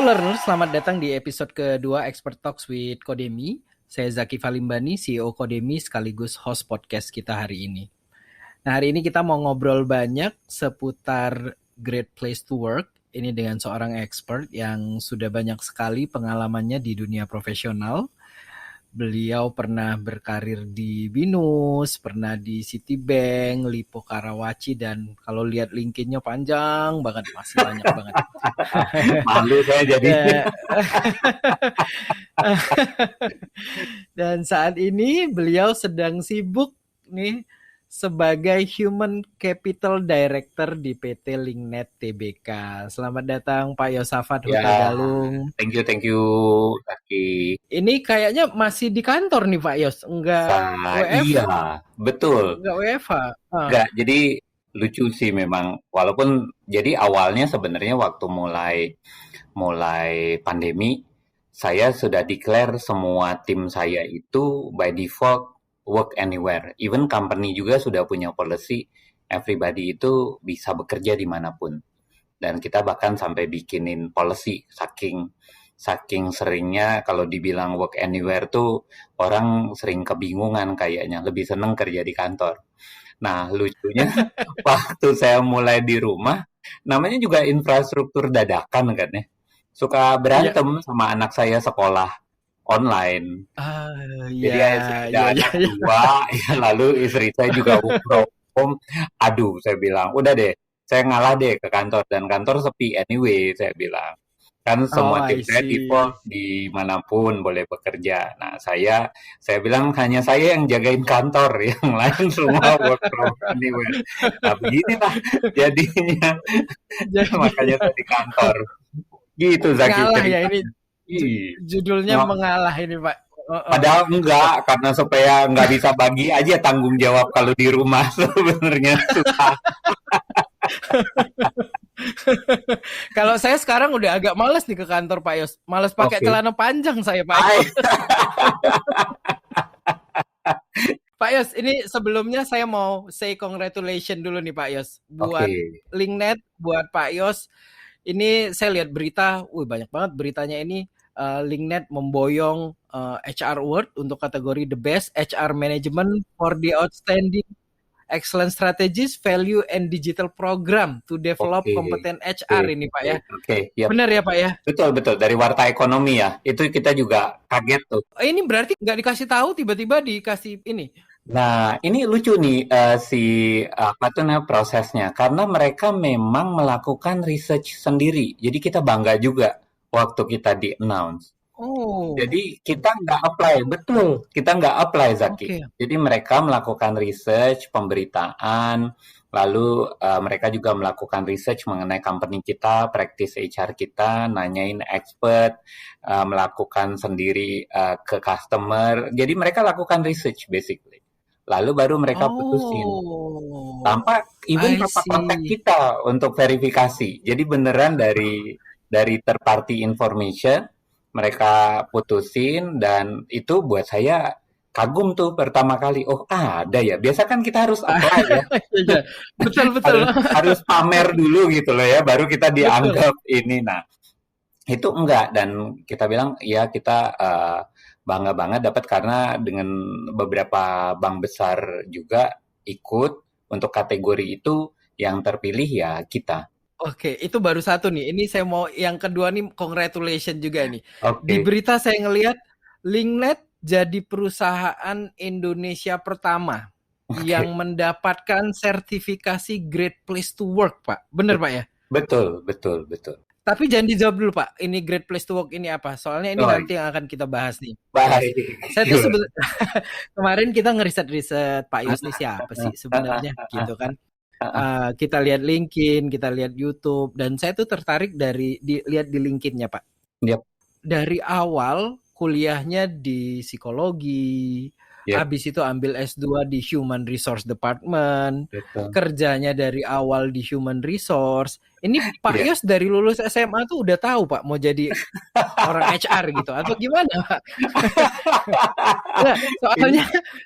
learners, selamat datang di episode kedua Expert Talks with Kodemi. Saya Zaki Falimbani, CEO Kodemi sekaligus host podcast kita hari ini. Nah, hari ini kita mau ngobrol banyak seputar Great Place to Work. Ini dengan seorang expert yang sudah banyak sekali pengalamannya di dunia profesional. Beliau pernah berkarir di Binus, pernah di Citibank, Lipo Karawaci, dan kalau lihat LinkedIn-nya panjang banget, masih banyak banget. Malu saya jadi. Dan saat ini beliau sedang sibuk nih sebagai Human Capital Director di PT Linknet Tbk. Selamat datang Pak Yosafat Huta Galung. Thank you, Zaki. Ini kayaknya masih di kantor nih Pak Yos, enggak WFH. Iya, betul. Enggak WFH. Enggak, jadi lucu sih memang. Walaupun jadi awalnya sebenarnya waktu mulai pandemi, saya sudah declare semua tim saya itu by default work anywhere. Even company juga sudah punya policy, everybody itu bisa bekerja dimanapun. Dan kita bahkan sampai bikinin policy, saking seringnya kalau dibilang work anywhere tuh orang sering kebingungan kayaknya, lebih seneng kerja di kantor. Nah, lucunya waktu saya mulai di rumah, namanya juga infrastruktur dadakan kan ya. Suka berantem sama anak saya sekolah online. Jadi saya ada anak dua, ya, lalu istri saya juga work from home. Aduh, saya bilang, udah deh, saya ngalah deh ke kantor. Dan kantor sepi anyway, saya bilang. Kan semua tim saya default dimanapun boleh bekerja. Nah, saya bilang hanya saya yang jagain kantor, yang lain semua work from anywhere. Nah, beginilah jadinya. Makanya saya di kantor. Gitu, Zaki. Mengalah ya ini. Judulnya mengalah ini Pak. Padahal enggak, karena supaya nggak bisa bagi aja tanggung jawab kalau di rumah sebenarnya susah. Kalau saya sekarang udah agak males nih ke kantor Pak Yos. Males pakai celana panjang saya Pak Yos. Pak Yos, ini sebelumnya saya mau say congratulations dulu nih Pak Yos. Buat Linknet, buat Pak Yos. Ini saya lihat berita, banyak banget beritanya ini. Linknet memboyong HR Award untuk kategori The Best HR Management for the Outstanding Excellent Strategies, Value and Digital Program to Develop Competent HR ini Pak ya. Yep. Benar ya Pak ya? Betul. Dari Warta Ekonomi ya. Itu kita juga kaget tuh. Ini berarti nggak dikasih tahu, tiba-tiba dikasih ini. Nah, ini lucu nih prosesnya. Karena mereka memang melakukan research sendiri. Jadi kita bangga juga waktu kita di-announce. Jadi kita nggak apply, betul. Kita nggak apply, Zaki. Jadi mereka melakukan research, pemberitaan, lalu mereka juga melakukan research mengenai company kita, practice HR kita, nanyain expert, melakukan sendiri ke customer. Jadi mereka lakukan research basically. Lalu baru mereka putusin. Tanpa even kontak kita untuk verifikasi. Jadi beneran dari third party information mereka putusin, dan itu buat saya kagum tuh pertama kali. Oh, ada ya. Biasa kan kita harus apply ya. Betul. harus pamer dulu gitu loh ya, baru kita dianggap ini. Nah, itu enggak, dan kita bilang ya kita bangga banget dapat, karena dengan beberapa bank besar juga ikut untuk kategori itu, yang terpilih ya kita. Oke, itu baru satu nih. Ini saya mau yang kedua nih, congratulations juga nih. Di berita saya ngelihat Linknet jadi perusahaan Indonesia pertama yang mendapatkan sertifikasi Great Place to Work, Pak. Bener Pak ya? Betul. Tapi jangan dijawab dulu Pak, ini Great Place to Work ini apa? Soalnya ini nanti yang akan kita bahas nih. Baik. Saya tuh kemarin kita ngeriset Pak Yos nih siapa sih sebenarnya gitu kan. Kita lihat LinkedIn, kita lihat YouTube, dan saya tuh tertarik lihat di LinkedIn-nya Pak. Yep. Dari awal kuliahnya di psikologi, Ya, Habis itu ambil S2 di Human Resource Department, betul. kerjanya dari awal di Human Resource. Ini Pak Iya. Yos dari lulus SMA tuh udah tahu Pak mau jadi orang HR gitu atau gimana Pak? Nah, Ini, soalnya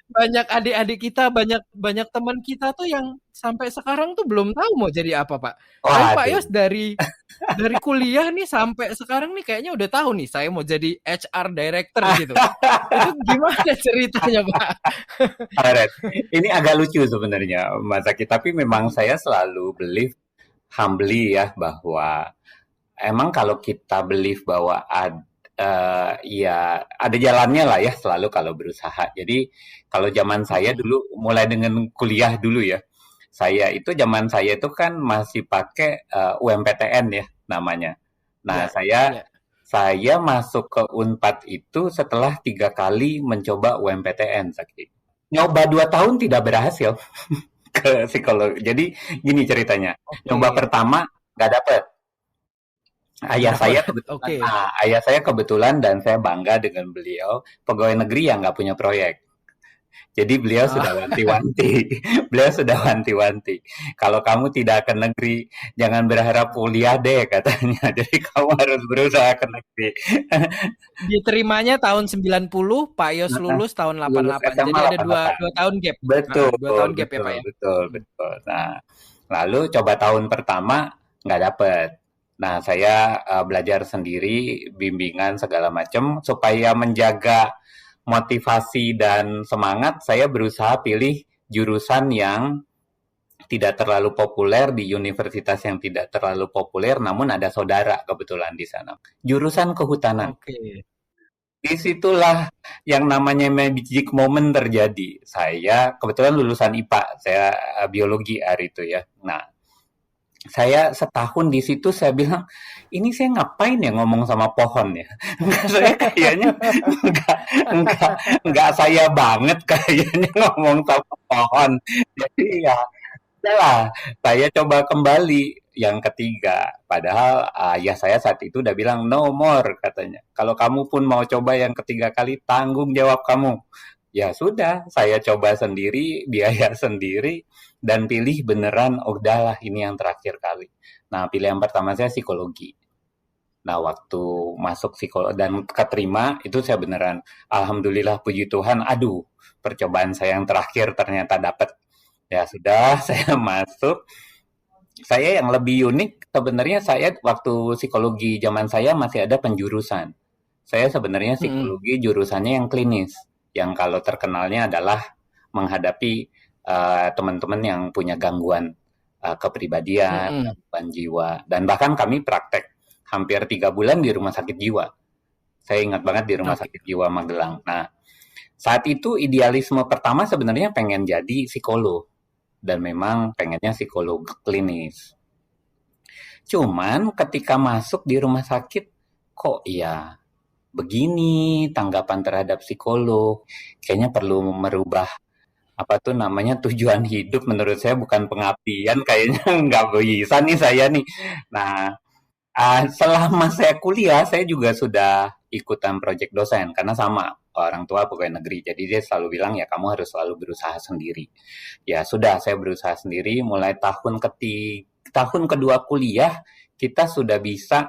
banyak adik-adik kita, banyak banyak teman kita tuh yang sampai sekarang tuh belum tahu mau jadi apa, Pak. Tapi Pak waduh. Yos dari kuliah nih sampai sekarang nih kayaknya udah tahu nih saya mau jadi HR director gitu. Itu gimana ceritanya, Pak? Alright. Ini agak lucu sebenarnya, Mas Zaki. Tapi memang saya selalu believe humbly ya bahwa emang kalau kita believe bahwa ya ada jalannya lah ya selalu kalau berusaha. Jadi kalau zaman saya Mm-mm. dulu mulai dengan kuliah dulu ya. Zaman saya itu kan masih pakai UMPTN ya namanya. Nah, Ya, saya ya. saya masuk ke Unpad itu setelah 3 kali mencoba UMPTN, Zaki. Nyoba 2 tahun tidak berhasil ke psikolog. Jadi gini ceritanya. Nyoba Oke. pertama nggak dapet. Nggak Ayah saya dapat. kebetulan, Oke. ayah saya kebetulan dan saya bangga dengan beliau, pegawai negeri yang nggak punya proyek. Jadi beliau sudah Ah, wanti-wanti, beliau sudah wanti-wanti. Kalau kamu tidak ke negeri, jangan berharap kuliah deh katanya. Jadi kamu harus berusaha ke negeri. diterimanya tahun 90, Pak Yos Nah, lulus tahun lulus 88. Jadi SMA ada dua 88. dua tahun gap. Betul, 2 tahun gap ya, betul, Pak ya. betul, Hmm. betul. Nah, lalu coba tahun pertama nggak dapet. Nah, saya belajar sendiri, bimbingan segala macam supaya menjaga motivasi dan semangat. Saya berusaha pilih jurusan yang tidak terlalu populer di universitas yang tidak terlalu populer, namun ada saudara kebetulan di sana. Jurusan kehutanan. Oke. Disitulah yang namanya magic moment terjadi. Saya kebetulan lulusan IPA, saya biologi hari itu ya. Nah, saya setahun di situ saya bilang, ini saya ngapain ya ngomong sama pohon ya? Saya kayaknya enggak, enggak, enggak saya banget kayaknya ngomong sama pohon. Jadi ya, lah, saya coba kembali yang ketiga. Padahal ayah saya saat itu udah bilang no more katanya. Kalau kamu pun mau coba yang ketiga kali, tanggung jawab kamu. Ya sudah, saya coba sendiri, biaya sendiri, dan pilih beneran, oh udahlah ini yang terakhir kali. Nah, pilihan pertama saya psikologi. Nah, waktu masuk psikolog dan keterima, itu saya beneran, alhamdulillah puji Tuhan, aduh, percobaan saya yang terakhir ternyata dapat. Ya sudah, saya masuk. Saya yang lebih unik, sebenarnya saya waktu psikologi zaman saya masih ada penjurusan. Saya sebenarnya Mm-mm. psikologi jurusannya yang klinis, yang kalau terkenalnya adalah menghadapi teman-teman yang punya gangguan kepribadian, Mm-mm. gangguan jiwa, dan bahkan kami praktek hampir 3 bulan di rumah sakit jiwa. Saya ingat banget di rumah Oke. sakit jiwa Magelang. Nah, saat itu idealisme pertama sebenarnya pengen jadi psikolog dan memang pengennya psikolog klinis. Cuman ketika masuk di rumah sakit, kok ya begini tanggapan terhadap psikolog, kayaknya perlu merubah apa tuh namanya tujuan hidup menurut saya bukan pengabdian kayaknya nggak bisa nih saya nih. Nah, selama saya kuliah saya juga sudah ikutan proyek dosen karena sama orang tua pegawai negeri. Jadi dia selalu bilang ya kamu harus selalu berusaha sendiri. Ya sudah saya berusaha sendiri mulai tahun kedua kuliah kita sudah bisa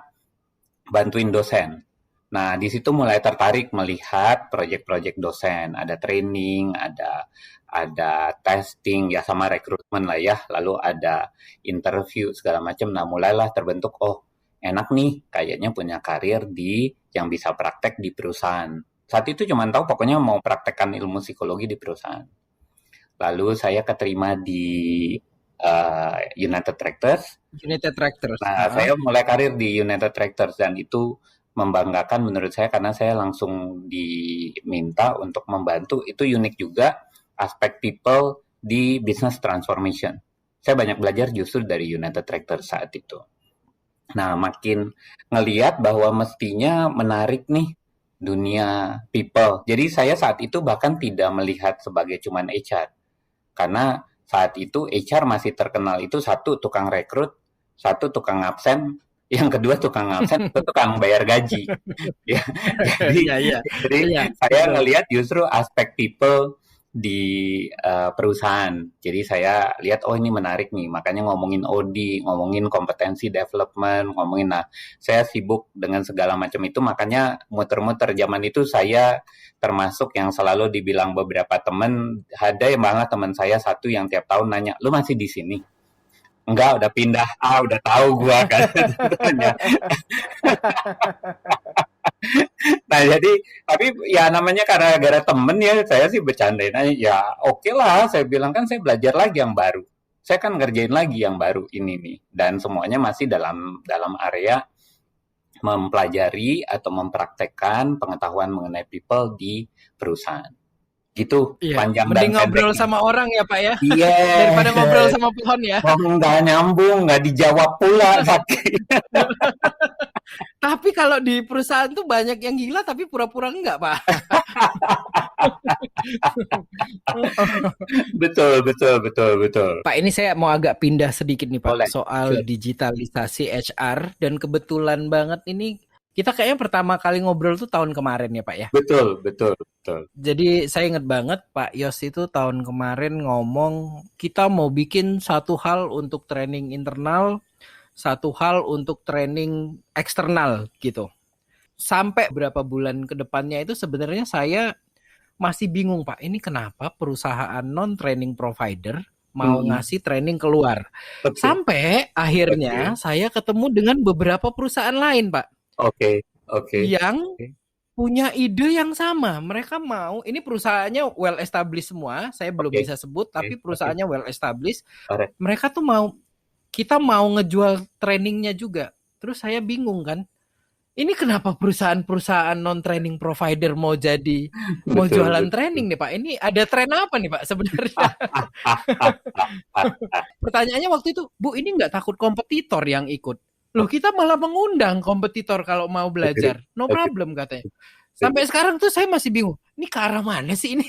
bantuin dosen. Nah, di situ mulai tertarik melihat proyek-proyek dosen, ada training, ada testing ya sama rekrutmen lah ya, lalu ada interview segala macam. Nah, mulailah terbentuk oh, enak nih kayaknya punya karir di yang bisa praktek di perusahaan. Saat itu cuma tahu pokoknya mau praktekkan ilmu psikologi di perusahaan. Lalu saya keterima di United Tractors. United Tractors. Nah, Ah, saya mulai karir di United Tractors dan itu membanggakan menurut saya karena saya langsung diminta untuk membantu. Itu unik juga aspek people di business transformation. Saya banyak belajar justru dari United Tractors saat itu. Nah, makin ngeliat bahwa mestinya menarik nih dunia people. Jadi saya saat itu bahkan tidak melihat sebagai cuman HR. Karena saat itu HR masih terkenal itu satu tukang rekrut, satu tukang absen, yang kedua tukang absen, itu tukang bayar gaji. Ya, jadi Iya, iya. jadi Iya, saya betul. ngelihat justru aspek people di perusahaan. Jadi saya lihat oh ini menarik nih, makanya ngomongin OD, ngomongin kompetensi development, ngomongin nah saya sibuk dengan segala macam itu makanya muter-muter zaman itu saya termasuk yang selalu dibilang beberapa teman, ada yang malah teman saya satu yang tiap tahun nanya, "Lu masih di sini?" Enggak, udah pindah. Ah, udah tahu gua kan. Nah, jadi tapi ya namanya karena gara temen ya, saya sih bercandain aja. Ya oke lah, saya bilang kan saya belajar lagi yang baru. Saya kan ngerjain lagi yang baru ini nih. Dan semuanya masih dalam dalam area mempelajari atau mempraktekkan pengetahuan mengenai people di perusahaan. Gitu, Iya, panjang dan mending ngobrol pendeknya. sama orang ya Pak ya, daripada ngobrol Yes, sama pohon ya. oh, nggak nyambung, nggak dijawab pula, sakit. Tapi kalau di perusahaan tuh banyak yang gila tapi pura-pura enggak Pak. Betul, betul, betul, betul. Pak, ini saya mau agak pindah sedikit nih Pak Boleh. soal Sure. digitalisasi HR dan kebetulan banget ini kita kayaknya pertama kali ngobrol tuh tahun kemarin ya Pak ya. Betul, betul, betul. Jadi saya ingat banget Pak Yos itu tahun kemarin ngomong kita mau bikin satu hal untuk training internal, satu hal untuk training eksternal gitu. Sampai berapa bulan ke depannya itu sebenarnya saya masih bingung Pak, ini kenapa perusahaan non-training provider mau Mhm. ngasih training keluar. Oke, Sampai oke, akhirnya saya ketemu dengan beberapa perusahaan lain Pak, oke, oke, yang oke, punya ide yang sama. Mereka mau, ini perusahaannya well established semua, saya belum oke, bisa sebut, oke, tapi oke. perusahaannya well established. Alright. Mereka tuh mau, kita mau ngejual trainingnya juga. Terus saya bingung kan, ini kenapa perusahaan-perusahaan non-training provider mau Betul, jualan betul. training nih Pak? Ini ada tren apa nih Pak sebenarnya? Pertanyaannya waktu itu, Bu ini nggak takut kompetitor yang ikut? Loh kita malah mengundang kompetitor kalau mau Agree, belajar. No agree, problem katanya. agree. Sampai sekarang tuh saya masih bingung. Ini ke arah mana sih ini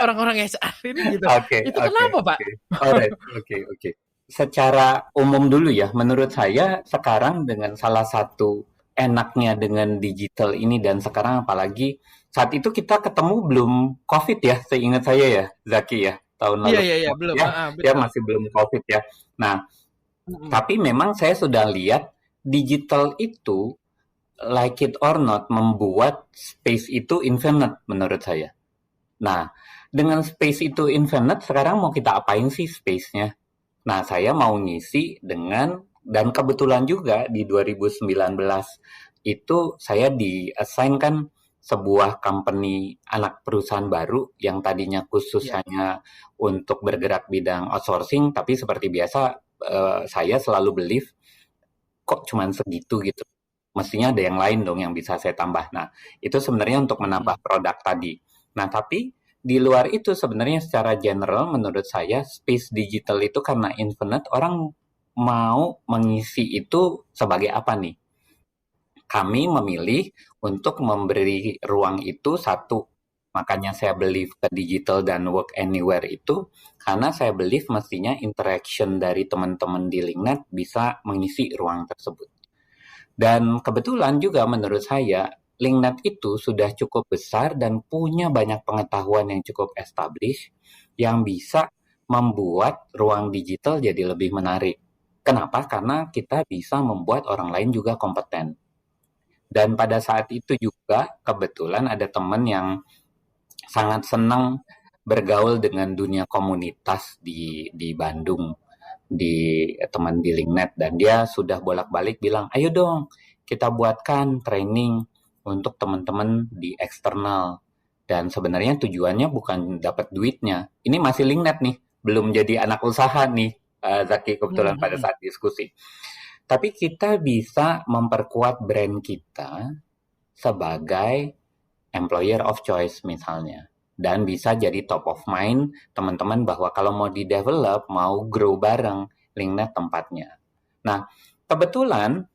orang-orang HR ini gitu. Oke, Itu oke, kenapa Pak? oke. Alright, oke, oke. Secara umum dulu ya, menurut saya sekarang dengan salah satu enaknya dengan digital ini dan sekarang apalagi saat itu kita ketemu belum COVID ya, seingat saya ya, Zaki ya, tahun Iya lalu iya iya belum. ya, ya Betul. masih belum COVID ya. Nah, Mm-mm. tapi memang saya sudah lihat digital itu like it or not membuat space itu infinite menurut saya. Nah, dengan space itu infinite, sekarang mau kita apain sih space-nya? Nah, saya mau ngisi dengan, dan kebetulan juga di 2019 itu saya di-assign kan sebuah company anak perusahaan baru yang tadinya khusus Iya. hanya untuk bergerak bidang outsourcing, tapi seperti biasa saya selalu believe kok cuman segitu gitu. Mestinya ada yang lain dong yang bisa saya tambah. Nah, itu sebenarnya untuk Mm-mm. menambah produk tadi. Nah, tapi di luar itu sebenarnya secara general menurut saya space digital itu karena infinite orang mau mengisi itu sebagai apa nih? Kami memilih untuk memberi ruang itu satu. Makanya saya believe ke digital dan work anywhere itu karena saya believe mestinya interaction dari teman-teman di LinkedIn bisa mengisi ruang tersebut. Dan kebetulan juga menurut saya, LinkedIn itu sudah cukup besar dan punya banyak pengetahuan yang cukup established yang bisa membuat ruang digital jadi lebih menarik. Kenapa? Karena kita bisa membuat orang lain juga kompeten. Dan pada saat itu juga kebetulan ada teman yang sangat senang bergaul dengan dunia komunitas di Bandung di teman di LinkedIn dan dia sudah bolak-balik bilang, ayo dong kita buatkan training untuk teman-teman di eksternal. Dan sebenarnya tujuannya bukan dapat duitnya. Ini masih LinkedIn nih, belum jadi anak usaha nih, Zaki kebetulan pada Mm-mm. saat diskusi. Tapi kita bisa memperkuat brand kita sebagai employer of choice misalnya. Dan bisa jadi top of mind teman-teman bahwa kalau mau di-develop, mau grow bareng, LinkedIn tempatnya. Nah, kebetulan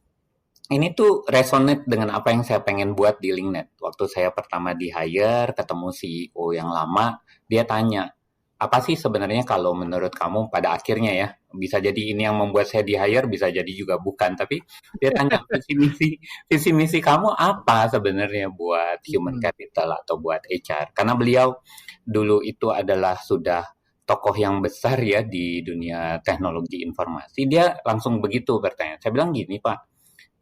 ini tuh resonate dengan apa yang saya pengen buat di LinkedIn. Waktu saya pertama di hire, ketemu CEO yang lama, dia tanya, apa sih sebenarnya kalau menurut kamu pada akhirnya ya, bisa jadi ini yang membuat saya di-hire, bisa jadi juga bukan, tapi dia tanya visi misi kamu apa sebenarnya buat human Mm-mm. capital atau buat HR? Karena beliau dulu itu adalah sudah tokoh yang besar ya di dunia teknologi informasi, dia langsung begitu bertanya. Saya bilang gini, Pak,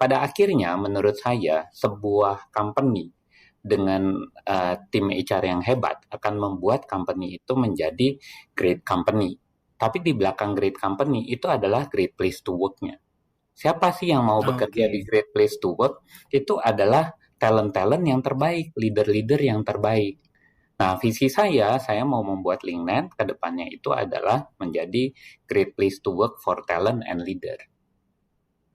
pada akhirnya menurut saya sebuah company dengan tim HR yang hebat akan membuat company itu menjadi great company. Tapi di belakang great company itu adalah great place to work-nya. Siapa sih yang mau bekerja di Oke. great place to work? Itu adalah talent-talent yang terbaik, leader-leader yang terbaik. Nah, visi saya mau membuat LinkedIn ke depannya itu adalah menjadi great place to work for talent and leader.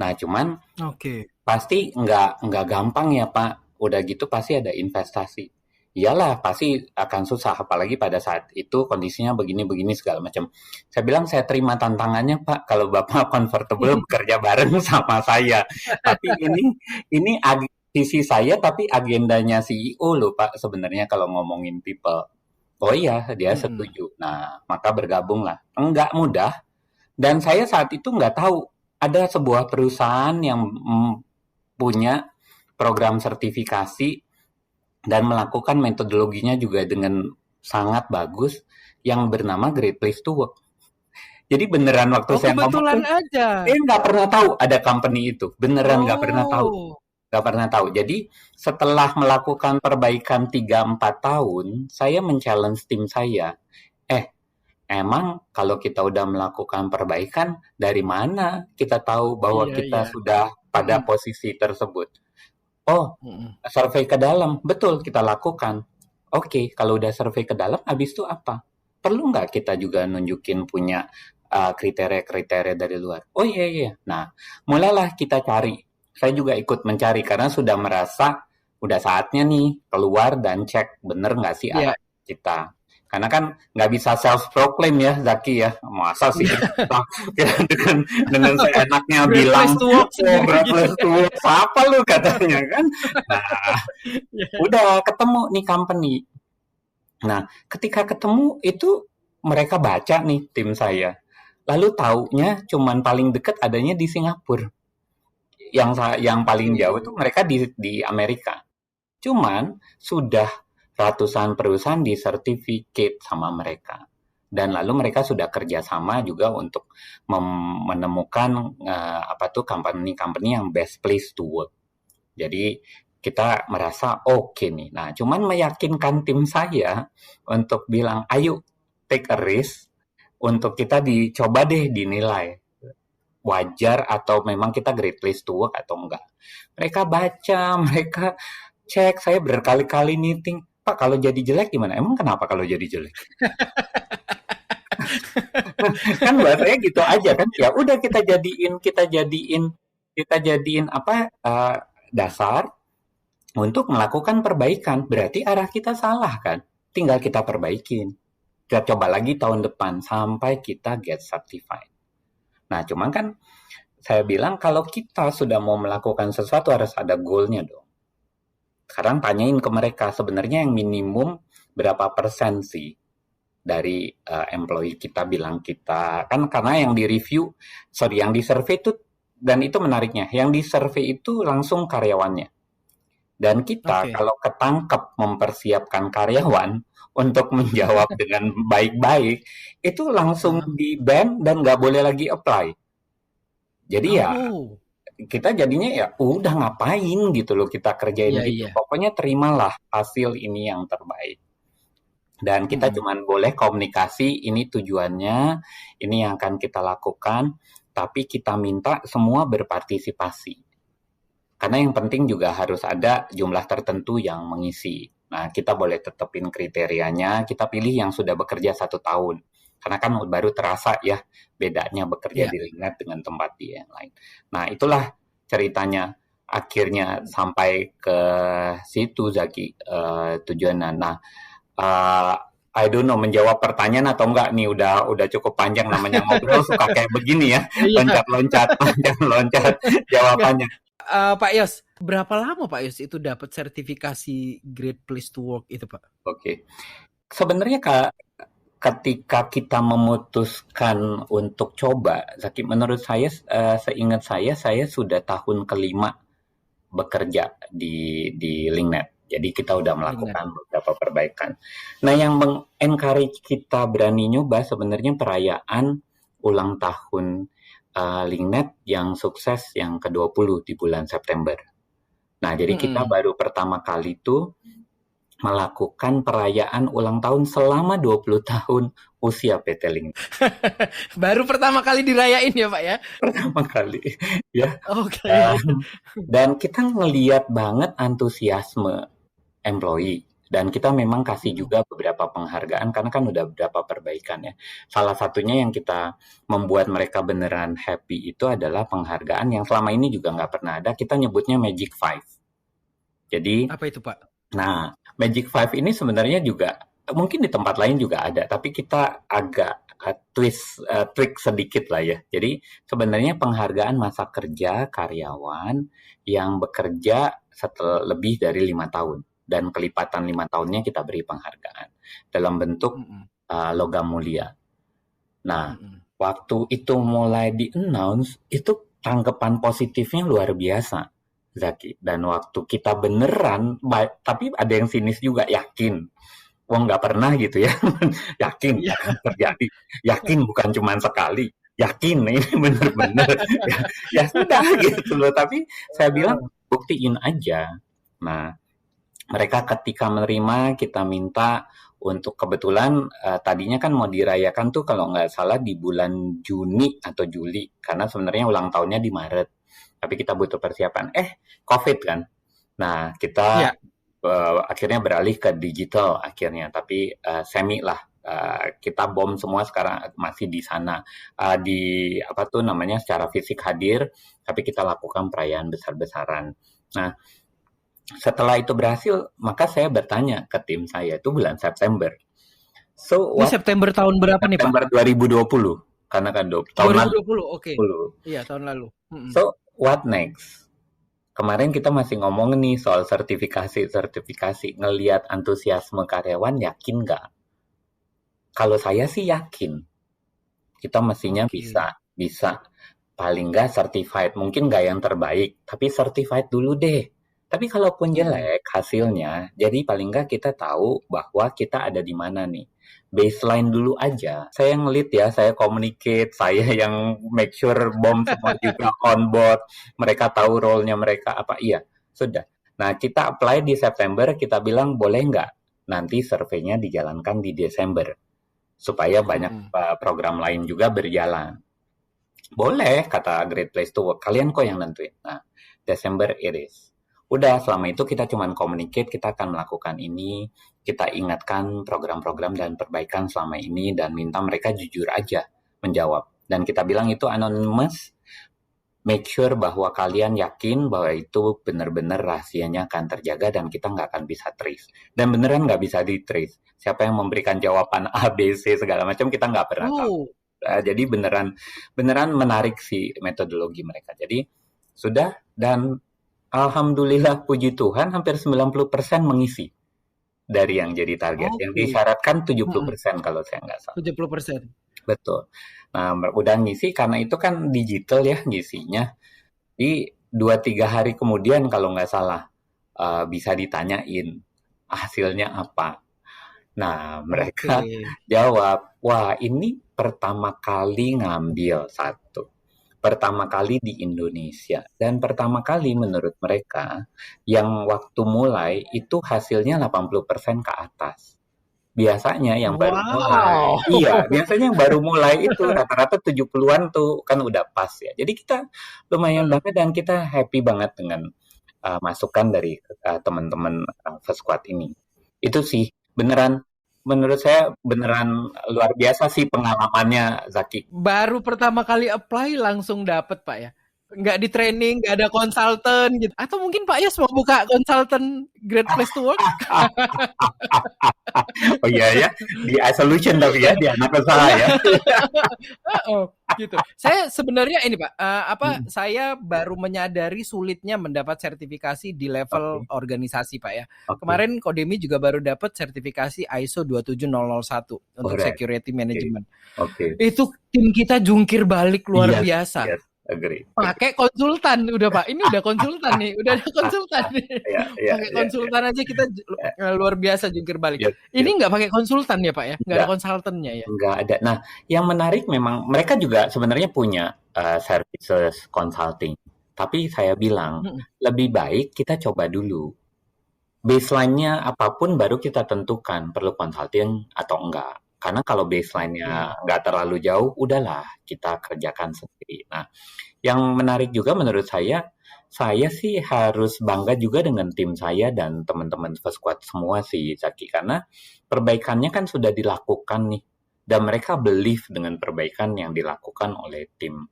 Nah, cuman Oke. pasti nggak gampang ya Pak. Udah gitu pasti ada investasi. Iyalah pasti akan susah, apalagi pada saat itu kondisinya begini-begini segala macam. Saya bilang saya terima tantangannya Pak, kalau Bapak comfortable bekerja bareng sama saya. Tapi ini visi saya tapi agendanya CEO loh Pak sebenarnya kalau ngomongin people. Oh iya, dia Mm-mm. setuju. Nah, maka bergabunglah. Enggak mudah, dan saya saat itu nggak tahu ada sebuah perusahaan yang punya program sertifikasi dan melakukan metodologinya juga dengan sangat bagus yang bernama Great Place to Work. Jadi beneran waktu Oh, saya ngomong kebetulan tuh, aja. nggak pernah tahu ada company itu. Beneran nggak pernah tahu. Oh. Nggak pernah tahu. Jadi setelah melakukan perbaikan 3-4 tahun, saya men-challenge tim saya. Emang kalau kita udah melakukan perbaikan, dari mana kita tahu bahwa Iya, kita iya. sudah pada Mm-mm. posisi tersebut? Oh, Mm-mm. survei ke dalam, betul kita lakukan. Oke, kalau udah survei ke dalam, habis itu apa? Perlu nggak kita juga nunjukin punya kriteria-kriteria dari luar? Oh iya iya. Nah, mulailah kita cari. Saya juga ikut mencari karena sudah merasa udah saatnya nih keluar dan cek bener nggak sih Iya. arah kita. Karena kan nggak bisa self proclaim ya Zaki ya. Masa sih dengan seenaknya Great bilang place to work oh sendiri berat gitu. tuh siapa lu katanya kan. Nah, Iya. udah ketemu nih company. Nah, ketika ketemu itu mereka baca nih tim saya. Lalu taunya cuman paling deket adanya di Singapura. Yang paling jauh itu Oh. mereka di Amerika. Cuman sudah ratusan perusahaan di sertificate sama mereka. Dan lalu mereka sudah kerjasama juga untuk menemukan apa tuh company-company yang best place to work. Jadi kita merasa oke nih. Nah, cuman meyakinkan tim saya untuk bilang, ayo take a risk untuk kita dicoba deh dinilai wajar atau memang kita great place to work atau enggak. Mereka baca, mereka cek, saya berkali-kali meeting. Pak, kalau jadi jelek gimana? Emang kenapa kalau jadi jelek? Kan bahasanya gitu aja kan. Ya udah kita jadiin apa dasar untuk melakukan perbaikan. Berarti arah kita salah kan? Tinggal kita perbaikin. Kita coba lagi tahun depan sampai kita get certified. Nah, cuman kan saya bilang kalau kita sudah mau melakukan sesuatu harus ada goalnya dong. Sekarang tanyain ke mereka sebenarnya yang minimum berapa persen sih dari employee kita bilang kita kan karena yang di review, sorry yang di survei itu dan itu menariknya, yang di survei itu langsung karyawannya. Dan kita Oke. kalau ketangkep mempersiapkan karyawan untuk menjawab dengan baik-baik, itu langsung Heeh. di ban dan nggak boleh lagi apply. Jadi ya Oh. kita jadinya ya udah ngapain gitu loh kita kerjain Iya, gitu. iya. Pokoknya terimalah hasil ini yang terbaik. Dan kita Mm-mm. cuman boleh komunikasi, ini tujuannya, ini yang akan kita lakukan, tapi kita minta semua berpartisipasi. Karena yang penting juga harus ada jumlah tertentu yang mengisi. Nah, kita boleh tetapin kriterianya, kita pilih yang sudah bekerja 1 tahun. Karena kan baru terasa ya bedanya bekerja Iya. di Lingnet dengan tempat di yang lain. Nah, itulah ceritanya. Akhirnya sampai ke situ Zaki tujuannya. Nah, uh, I don't know menjawab pertanyaan atau enggak nih udah cukup panjang namanya ngobrol suka kayak begini ya Iya. loncat-loncat loncat-loncat Nggak, jawabannya. Pak Yos, berapa lama Pak Yos itu dapat sertifikasi Great Place to Work itu, Pak? Oke. Sebenarnya Kak, ketika kita memutuskan untuk coba, Zaki, menurut saya, seingat saya sudah tahun kelima bekerja di Linknet. Jadi kita udah Linknet. melakukan beberapa perbaikan. Nah, yang meng-encourage kita berani nyoba sebenarnya perayaan ulang tahun Linknet yang sukses yang ke-20 di bulan September. Nah, jadi kita baru pertama kali tuh melakukan perayaan ulang tahun selama 20 tahun usia PT Link. Baru pertama kali dirayain ya Pak ya? Pertama kali, ya. Oke. Dan kita ngeliat banget antusiasme employee. Dan kita memang kasih juga beberapa penghargaan karena kan udah beberapa perbaikan ya. Salah satunya yang kita membuat mereka beneran happy itu adalah penghargaan yang selama ini juga nggak pernah ada. Kita nyebutnya Magic Five. Jadi, Apa itu Pak? nah, Magic Five ini sebenarnya juga mungkin di tempat lain juga ada, tapi kita agak tweak sedikit lah ya. Jadi sebenarnya penghargaan masa kerja karyawan yang bekerja setelah lebih dari 5 tahun dan kelipatan 5 tahunnya kita beri penghargaan dalam bentuk logam mulia. Nah, waktu itu mulai di-announce, itu tanggapan positifnya luar biasa, Zaki. Dan waktu kita beneran, tapi ada yang sinis juga, yakin. Wah, nggak pernah gitu ya. Yakin akan terjadi. Yakin bukan cuma sekali. Yakin ini bener-bener. Ya sudah gitu loh. Tapi saya bilang, buktiin aja. Nah, mereka ketika menerima, kita minta untuk kebetulan tadinya kan mau dirayakan tuh kalau nggak salah di bulan Juni atau Juli. Karena sebenarnya ulang tahunnya di Maret. Tapi kita butuh persiapan. COVID kan. Nah, kita akhirnya beralih ke digital akhirnya. Tapi semi lah. Kita bom semua sekarang masih di sana. Di apa tuh namanya secara fisik hadir. Tapi kita lakukan perayaan besar-besaran. Nah, setelah itu berhasil, maka saya bertanya ke tim saya, itu bulan September. So, Ini September tahun berapa nih Pak? September 2020. Karena kan tahun 2020, oke. Iya, tahun lalu. So, what next? Kemarin kita masih ngomong nih soal sertifikasi. Ngelihat antusiasme karyawan, yakin nggak? Kalau saya sih yakin. Kita mestinya bisa. Paling nggak certified. Mungkin nggak yang terbaik, tapi certified dulu deh. Tapi kalaupun jelek hasilnya, jadi paling nggak kita tahu bahwa kita ada di mana nih. Baseline dulu aja. Saya ngelit ya, saya communicate, saya yang make sure bom semua juga on board. Mereka tahu role-nya mereka apa. Iya, sudah. Nah, kita apply di September, kita bilang boleh nggak nanti surveinya dijalankan di Desember. Supaya banyak program lain juga berjalan. Boleh, kata Great Place to Work. Kalian kok yang nentuin. Nah, Desember it is. Udah, selama itu kita cuman communicate, kita akan melakukan ini, kita ingatkan program-program dan perbaikan selama ini, dan minta mereka jujur aja menjawab. Dan kita bilang itu anonymous, make sure bahwa kalian yakin bahwa itu benar-benar rahasianya akan terjaga dan kita nggak akan bisa trace. Dan beneran nggak bisa di-trace. Siapa yang memberikan jawaban A, B, C, segala macam, kita nggak pernah tahu. Jadi beneran menarik sih metodologi mereka. Jadi sudah, dan alhamdulillah puji Tuhan hampir 90% mengisi dari yang jadi target. Yang disyaratkan 70% kalau saya nggak salah. 70%. Betul. Nah, udah ngisi karena itu kan digital ya ngisinya. Di 2-3 hari kemudian kalau nggak salah bisa ditanyain hasilnya apa. Nah, mereka jawab, wah ini pertama kali ngambil satu. Pertama kali di Indonesia. Dan pertama kali menurut mereka, yang waktu mulai itu hasilnya 80% ke atas. Biasanya yang baru mulai. Iya, biasanya yang baru mulai itu rata-rata 70-an tuh kan udah pas ya. Jadi kita lumayan banget dan kita happy banget dengan masukan dari teman-teman First Squad ini. Itu sih beneran, menurut saya beneran luar biasa sih pengalamannya, Zaki. Baru pertama kali apply langsung dapet Pak ya? nggak di training, nggak ada konsultan gitu. Atau mungkin Pak Yos mau buka konsultan Great Place to Work? Oh iya ya, di isolation tapi ya, di anak usaha Iya, ya. oh, gitu. Saya sebenarnya ini Pak, Hmm, saya baru menyadari sulitnya mendapat sertifikasi di level Oke, organisasi Pak ya. oke. Kemarin Kodemi juga baru dapat sertifikasi ISO 27001 untuk Alright. security Oke, management. oke. Itu tim kita jungkir balik luar Yes, biasa. yes, agree, agree. Pakai konsultan udah Pak, ini udah konsultan nih, udah ada konsultan nih. Ya, ya, Pakai ya, ya, konsultan aja kita ya. luar biasa jungkir balik. Yes, Ini yes. nggak pakai konsultan ya Pak ya, nggak ada Enggak, konsultannya ya. enggak ada. Nah, yang menarik memang mereka juga sebenarnya punya services consulting. Tapi saya bilang Mm-mm. lebih baik kita coba dulu. Baseline-nya apapun baru kita tentukan perlu consulting atau enggak. Karena kalau Oke. baseline-nya enggak terlalu jauh, udahlah kita kerjakan sendiri. Nah, yang menarik juga menurut saya sih harus bangga juga dengan tim saya dan teman-teman First Squad semua sih, Zaki. Karena perbaikannya kan sudah dilakukan nih. Dan mereka believe dengan perbaikan yang dilakukan oleh tim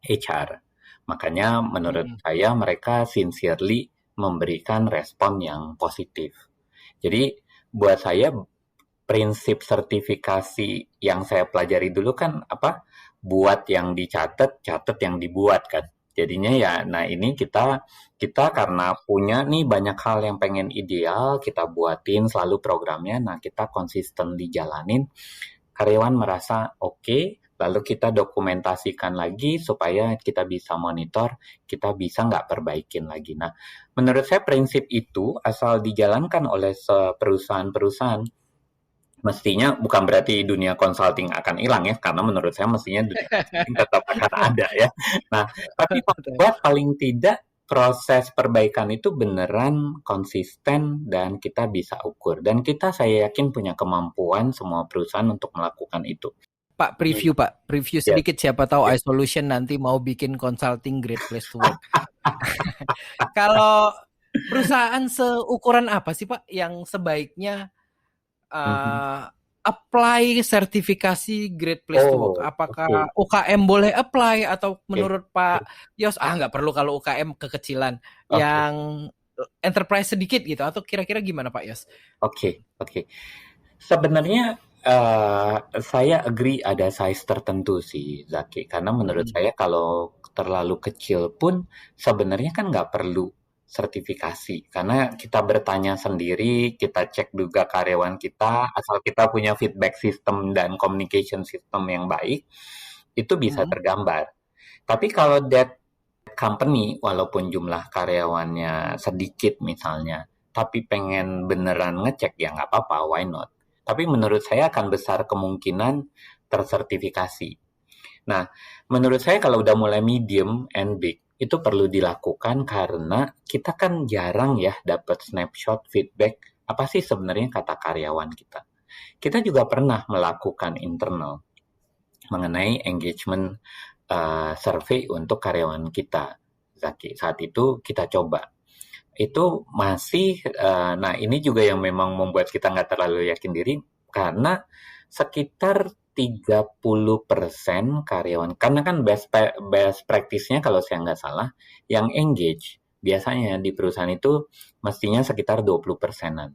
HR. Makanya menurut Mm-mm. saya mereka sincerely memberikan respon yang positif. Jadi buat saya prinsip sertifikasi yang saya pelajari dulu kan apa? Buat yang dicatat, catat yang dibuat kan. Jadinya ya, nah ini kita karena punya nih banyak hal yang pengen ideal, kita buatin selalu programnya, nah kita konsisten dijalanin, karyawan merasa oke, lalu kita dokumentasikan lagi supaya kita bisa monitor, kita bisa nggak perbaikin lagi. Nah, menurut saya prinsip itu asal dijalankan oleh perusahaan-perusahaan, mestinya bukan berarti dunia consulting akan hilang ya, karena menurut saya mestinya dunia consulting tetap akan ada ya. Nah, tapi membuat paling tidak proses perbaikan itu beneran konsisten dan kita bisa ukur. Dan kita saya yakin punya kemampuan semua perusahaan untuk melakukan itu. Pak, preview Ya, sedikit siapa tahu ya. iSolution nanti mau bikin consulting Great Place to Work. Kalau perusahaan seukuran apa sih Pak yang sebaiknya Mhm. uh, apply sertifikasi Great Place to Work? Oh, oke. Apakah UKM boleh apply atau Oke, menurut Pak Yos nggak perlu kalau UKM kekecilan oke, yang enterprise sedikit gitu atau kira-kira gimana Pak Yos? oke, oke. Sebenarnya saya agree ada size tertentu sih, Zaki. Karena menurut Mm-mm. saya kalau terlalu kecil pun sebenarnya kan nggak perlu sertifikasi. Karena kita bertanya sendiri, kita cek juga karyawan kita, asal kita punya feedback system dan communication system yang baik, itu bisa Mm-mm. tergambar. Tapi kalau that company, walaupun jumlah karyawannya sedikit misalnya, tapi pengen beneran ngecek, ya nggak apa-apa, why not? Tapi menurut saya akan besar kemungkinan tersertifikasi. Nah, menurut saya kalau udah mulai medium and big, itu perlu dilakukan karena kita kan jarang ya dapat snapshot feedback apa sih sebenarnya kata karyawan kita. Kita juga pernah melakukan internal mengenai engagement survei untuk karyawan kita, Zaki. Saat itu kita coba. Itu masih, nah ini juga yang memang membuat kita nggak terlalu yakin diri, karena sekitar 30% karyawan, karena kan best practice-nya kalau saya nggak salah, yang engage, biasanya di perusahaan itu mestinya sekitar 20%-an.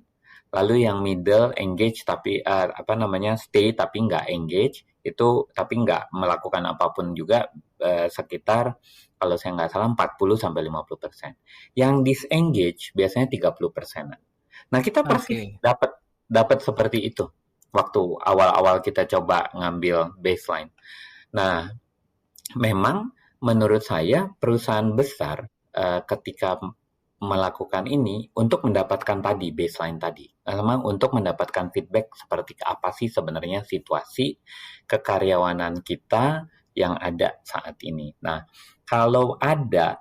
Lalu yang middle engage tapi apa namanya stay tapi nggak engage itu tapi nggak melakukan apapun juga sekitar kalau saya nggak salah 40 sampai 50%. Yang disengage biasanya 30%. Nah, kita persis Oke. dapat dapat seperti itu waktu awal-awal kita coba ngambil baseline. Nah, memang menurut saya perusahaan besar ketika melakukan ini untuk mendapatkan tadi baseline tadi, memang untuk mendapatkan feedback seperti apa sih sebenarnya situasi kekaryawanan kita yang ada saat ini. Nah, kalau ada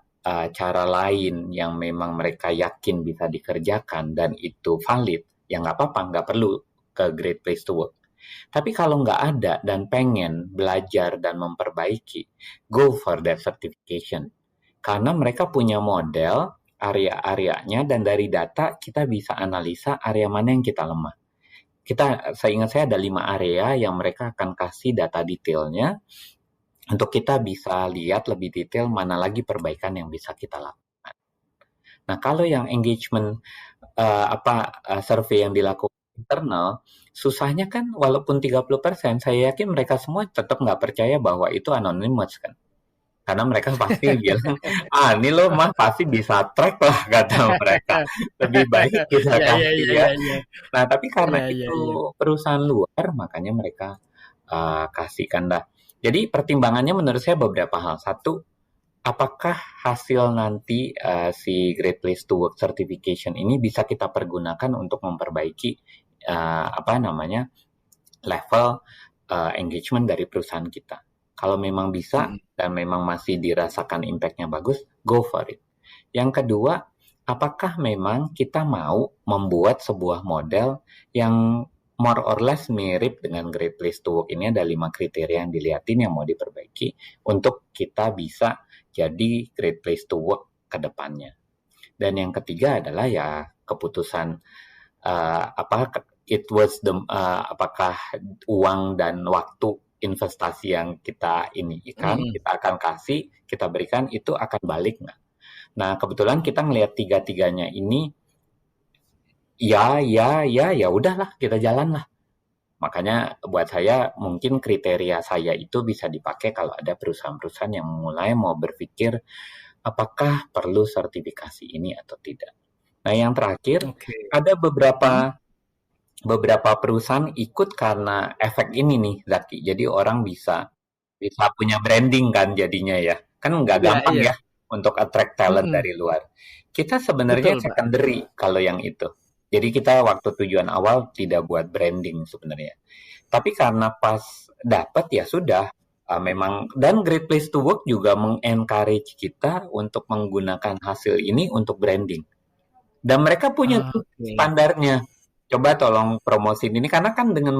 cara lain yang memang mereka yakin bisa dikerjakan dan itu valid, ya nggak apa-apa, nggak perlu ke Great Place to Work. Tapi kalau nggak ada dan pengen belajar dan memperbaiki, go for that certification. Karena mereka punya model area-areanya dan dari data kita bisa analisa area mana yang kita lemah. Saya ingat saya ada 5 area yang mereka akan kasih data detailnya. untuk kita bisa lihat lebih detail mana lagi perbaikan yang bisa kita lakukan. Nah, kalau yang engagement survei yang dilakukan internal, susahnya kan walaupun 30%, saya yakin mereka semua tetap nggak percaya bahwa itu anonymous kan. Karena mereka pasti bilang, ini lo mah pasti bisa track lah, kata mereka. Lebih baik kita Ya, ya, kasih ya, ya. ya, ya. Nah, tapi karena Ya, ya, itu ya. perusahaan luar, makanya mereka kasihkan dah. Jadi pertimbangannya menurut saya beberapa hal. Satu, apakah hasil nanti si Great Place to Work Certification ini bisa kita pergunakan untuk memperbaiki level engagement dari perusahaan kita. Kalau memang bisa dan memang masih dirasakan impact-nya bagus, go for it. Yang kedua, apakah memang kita mau membuat sebuah model yang more or less mirip dengan Great Place to Work ini? Ada 5 kriteria yang dilihatin yang mau diperbaiki untuk kita bisa jadi Great Place to Work ke depannya. Dan yang ketiga adalah ya keputusan apakah uang dan waktu investasi yang kita kita akan kasih, kita berikan itu akan balik nggak? Nah, kebetulan kita ngelihat tiga-tiganya ini, ya udahlah, kita jalan lah. Makanya buat saya mungkin kriteria saya itu bisa dipakai kalau ada perusahaan-perusahaan yang mulai mau berpikir apakah perlu sertifikasi ini atau tidak. Nah, yang terakhir, ada beberapa perusahaan ikut karena efek ini nih, Zaki. Jadi orang bisa punya branding kan jadinya ya. Kan nggak gampang ya untuk attract talent dari luar. Kita sebenarnya secondary kalau yang itu. Jadi kita waktu tujuan awal tidak buat branding sebenarnya. Tapi karena pas dapat ya sudah, memang, dan Great Place to Work juga mengencourage kita untuk menggunakan hasil ini untuk branding. Dan mereka punya standarnya. Coba tolong promosiin ini, karena kan dengan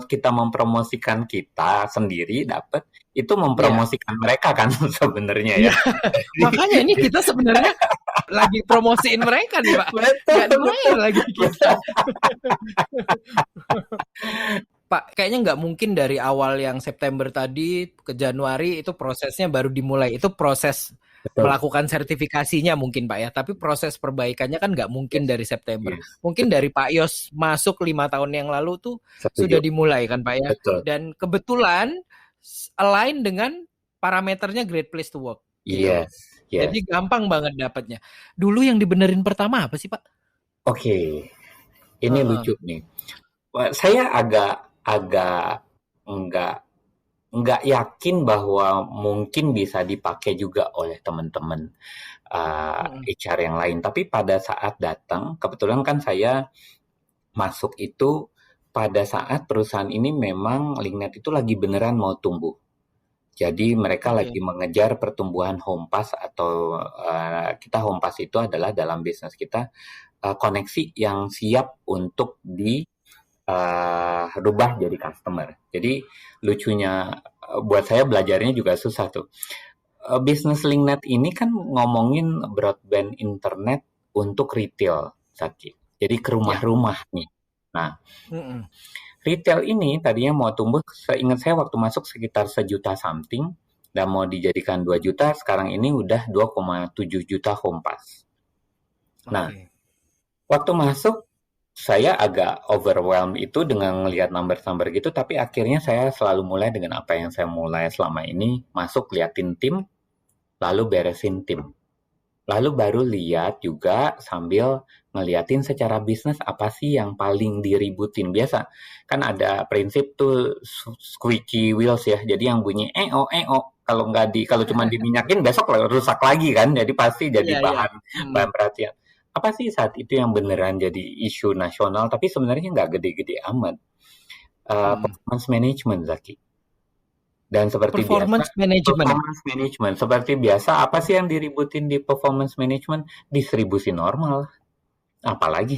kita mempromosikan kita sendiri dapat, itu mempromosikan mereka kan sebenarnya ya. Makanya ini kita sebenarnya lagi promosiin mereka nih, Pak. Nggak dibayar lagi kita. Pak, kayaknya nggak mungkin dari awal yang September tadi ke Januari itu prosesnya baru dimulai. Itu proses melakukan sertifikasinya mungkin, Pak ya. Tapi proses perbaikannya kan nggak mungkin dari September. Mungkin dari Pak Yos masuk 5 tahun yang lalu tuh sudah dimulai kan, Pak ya. Dan kebetulan align dengan parameternya Great Place to Work. Yes. Jadi gampang banget dapatnya. Dulu yang dibenerin pertama apa sih, Pak? Oke. Ini lucu nih. Saya agak nggak yakin bahwa mungkin bisa dipakai juga oleh teman-teman HR yang lain. Tapi pada saat datang, kebetulan kan saya masuk itu pada saat perusahaan ini memang LinkNet itu lagi beneran mau tumbuh. Jadi mereka lagi mengejar pertumbuhan home pass atau kita home pass itu adalah dalam bisnis kita koneksi yang siap untuk rubah jadi customer. Jadi lucunya buat saya belajarnya juga susah tuh. Bisnis LinkNet ini kan ngomongin broadband internet untuk retail, Zaki. Jadi ke rumah-rumah nih. Nah, retail ini tadinya mau tumbuh, seingat saya waktu masuk sekitar 1 juta something, dan mau dijadikan 2 juta, sekarang ini udah 2,7 juta home pass. Nah, waktu masuk, saya agak overwhelmed itu dengan ngelihat number-number gitu, tapi akhirnya saya selalu mulai dengan apa yang saya mulai selama ini, masuk liatin tim, lalu beresin tim. Lalu baru lihat juga sambil ngeliatin secara bisnis apa sih yang paling diributin. Biasa kan ada prinsip tuh squeaky wheels ya. Jadi yang bunyi kalau cuma diminyakin besok rusak lagi kan. Jadi pasti jadi bahan perhatian. Apa sih saat itu yang beneran jadi isu nasional tapi sebenarnya nggak gede-gede amat? Performance management, Zaki. Dan seperti performance management. Seperti biasa, apa sih yang diributin di performance management? Distribusi normal. Apalagi?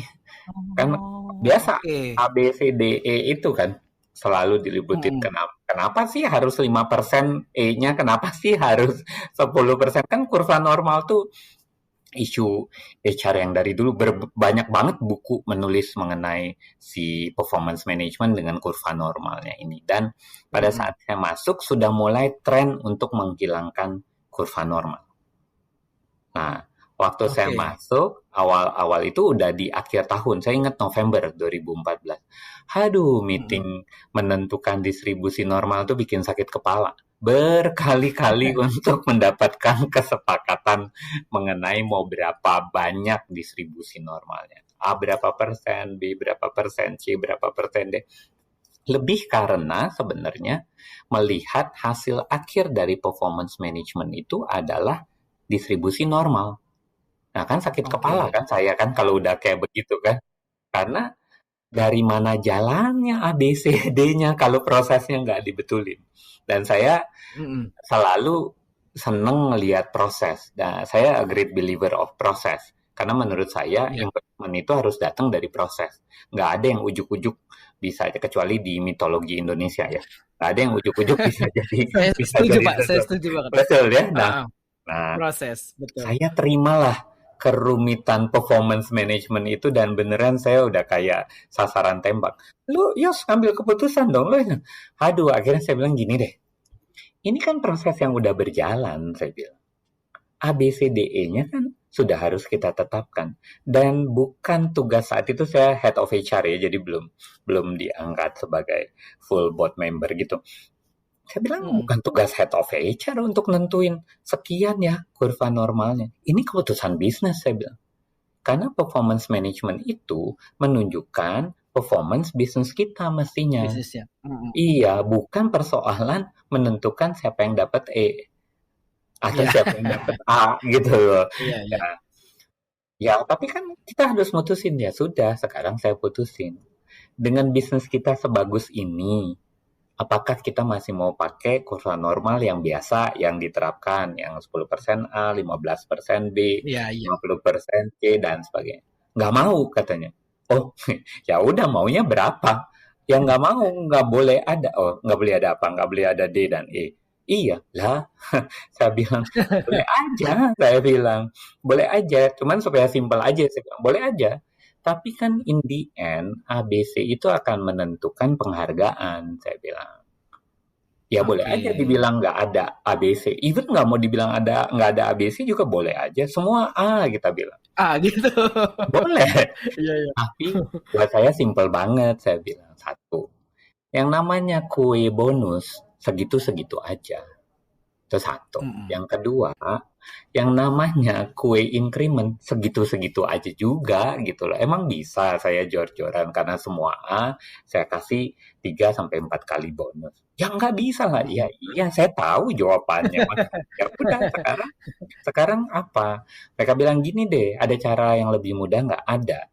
Kan biasa A, B, C, D, E itu kan selalu diributin. Kenapa sih harus 5% E-nya? Kenapa sih harus 10%? Kan kurva normal tuh isu HR yang dari dulu banyak banget buku menulis mengenai si performance management dengan kurva normalnya ini. Dan pada saat saya masuk sudah mulai tren untuk menghilangkan kurva normal. Nah, waktu saya masuk awal-awal itu udah di akhir tahun. Saya ingat November 2014. Aduh, meeting menentukan distribusi normal tuh bikin sakit kepala. Berkali-kali untuk mendapatkan kesepakatan mengenai mau berapa banyak distribusi normalnya. A berapa persen, B berapa persen, C berapa persen, D. Lebih karena sebenarnya melihat hasil akhir dari performance management itu adalah distribusi normal. Nah kan sakit kepala kan saya kan kalau udah kayak begitu kan. Karena dari mana jalannya A, B, C, D-nya kalau prosesnya nggak dibetulin. Dan saya selalu seneng ngelihat proses. Nah, saya a great believer of process. Karena menurut saya improvement itu harus datang dari proses. Nggak ada yang ujuk-ujuk bisa, kecuali di mitologi Indonesia ya. Nggak ada yang ujuk-ujuk bisa jadi. Saya setuju banget. Betul ya. Nah, proses, betul. Saya terimalah kerumitan performance management itu dan beneran saya udah kayak sasaran tembak. Lu, Yos, ambil keputusan dong. Lu. Aduh, akhirnya saya bilang gini deh. Ini kan proses yang udah berjalan, saya bilang. A, B, C, D, E-nya kan sudah harus kita tetapkan. Dan bukan tugas saat itu saya head of HR ya, jadi belum diangkat sebagai full board member gitu. Saya bilang bukan tugas head of HR untuk nentuin sekian ya kurva normalnya. Ini keputusan bisnis saya bilang. Karena performance management itu menunjukkan performance bisnis kita mestinya. Bisnisnya. Iya, bukan persoalan menentukan siapa yang dapat E atau siapa yang dapat A gitu loh. Ya, tapi kan kita harus mutusin ya. Sudah, sekarang saya putusin. Dengan bisnis kita sebagus ini, apakah kita masih mau pakai kurva normal yang biasa yang diterapkan yang 10% A, 15% B, 50% C dan sebagainya? Nggak mau katanya. Oh, ya udah maunya berapa? Yang nggak mau nggak boleh ada. Oh, nggak boleh ada apa? Nggak boleh ada D dan E. Iya lah, saya bilang boleh aja. Saya bilang boleh aja. Cuman supaya simpel aja, saya bilang boleh aja. Tapi kan in the end, ABC itu akan menentukan penghargaan, saya bilang. Ya boleh aja dibilang nggak ada ABC. Even nggak mau dibilang nggak ada ABC juga boleh aja. Semua A kita bilang. A gitu. Boleh. Tapi buat saya simple banget, saya bilang. Satu, yang namanya kue bonus, segitu-segitu aja. Itu satu. Yang kedua, yang namanya kue increment segitu-segitu aja juga gitu loh. Emang bisa saya jor-joran karena semua A saya kasih 3 sampai 4 kali bonus. Ya nggak bisa lah. Ya iya saya tahu jawabannya. Ya udah sekarang apa? Mereka bilang gini deh, ada cara yang lebih mudah nggak? Ada.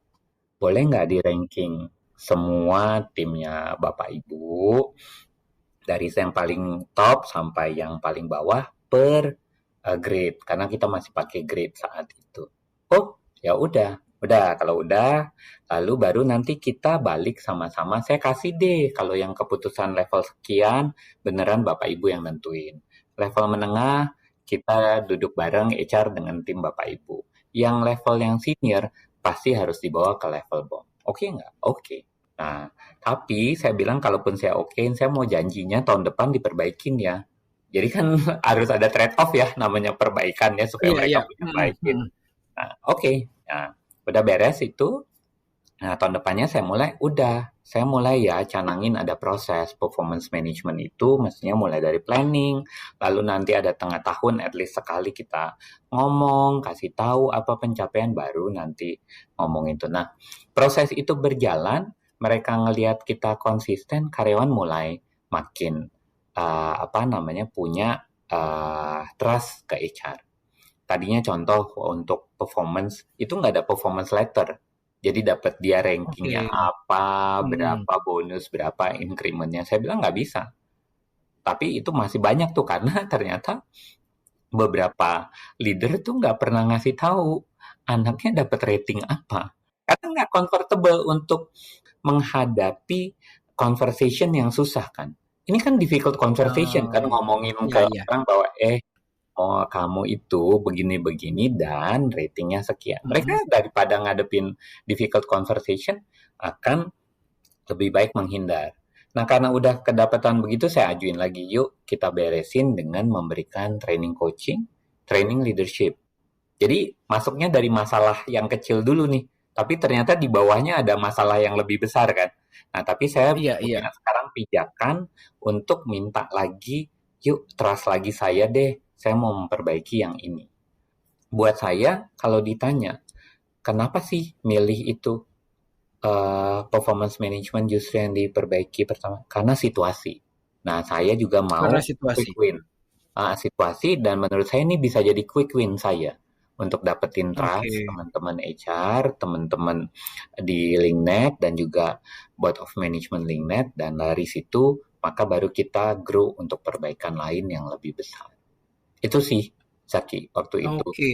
Boleh nggak di ranking semua timnya Bapak Ibu dari yang paling top sampai yang paling bawah per grade karena kita masih pakai grade saat itu. Oh, ya udah kalau udah lalu baru nanti kita balik sama-sama saya kasih deh kalau yang keputusan level sekian beneran Bapak Ibu yang nentuin. Level menengah kita duduk bareng HR dengan tim Bapak Ibu. Yang level yang senior pasti harus dibawa ke level bawah. Oke nggak? Oke. Nah, tapi saya bilang kalaupun saya okein, saya mau janjinya tahun depan diperbaikin ya. Jadi kan harus ada trade-off ya, namanya perbaikan ya, supaya mereka punya baikin. Nah, oke. Nah, udah beres itu. Nah, tahun depannya saya mulai ya canangin ada proses performance management itu, mestinya mulai dari planning, lalu nanti ada tengah tahun at least sekali kita ngomong, kasih tahu apa pencapaian baru nanti ngomong itu. Nah, proses itu berjalan, mereka ngelihat kita konsisten, karyawan mulai makin punya trust ke HR. Tadinya contoh untuk performance itu nggak ada performance letter, jadi dapat dia rankingnya apa, berapa bonus, berapa incrementnya. Saya bilang nggak bisa. Tapi itu masih banyak tuh karena ternyata beberapa leader tuh nggak pernah ngasih tahu anaknya dapat rating apa. Karena nggak comfortable untuk menghadapi conversation yang susah kan. Ini kan difficult conversation kan ngomongin ke orang bahwa oh kamu itu begini-begini dan ratingnya sekian. Mereka daripada ngadepin difficult conversation akan lebih baik menghindar. Nah, karena udah kedapatan begitu, saya ajuin lagi, yuk kita beresin dengan memberikan training coaching, training leadership. Jadi masuknya dari masalah yang kecil dulu nih, tapi ternyata di bawahnya ada masalah yang lebih besar kan. Nah, tapi saya Iya, iya. punya sekarang pijakan untuk minta lagi, yuk trust lagi saya deh, saya mau memperbaiki yang ini. Buat saya, kalau ditanya, kenapa sih milih itu performance management justru yang diperbaiki pertama? Karena situasi. Nah, saya juga mau Karena situasi. quick win. Situasi dan menurut saya ini bisa jadi quick win saya untuk dapetin trust Oke. teman-teman HR, teman-teman di Linknet dan juga board of management Linknet dan dari situ maka baru kita grow untuk perbaikan lain yang lebih besar. Itu sih Zaki waktu itu. Oke.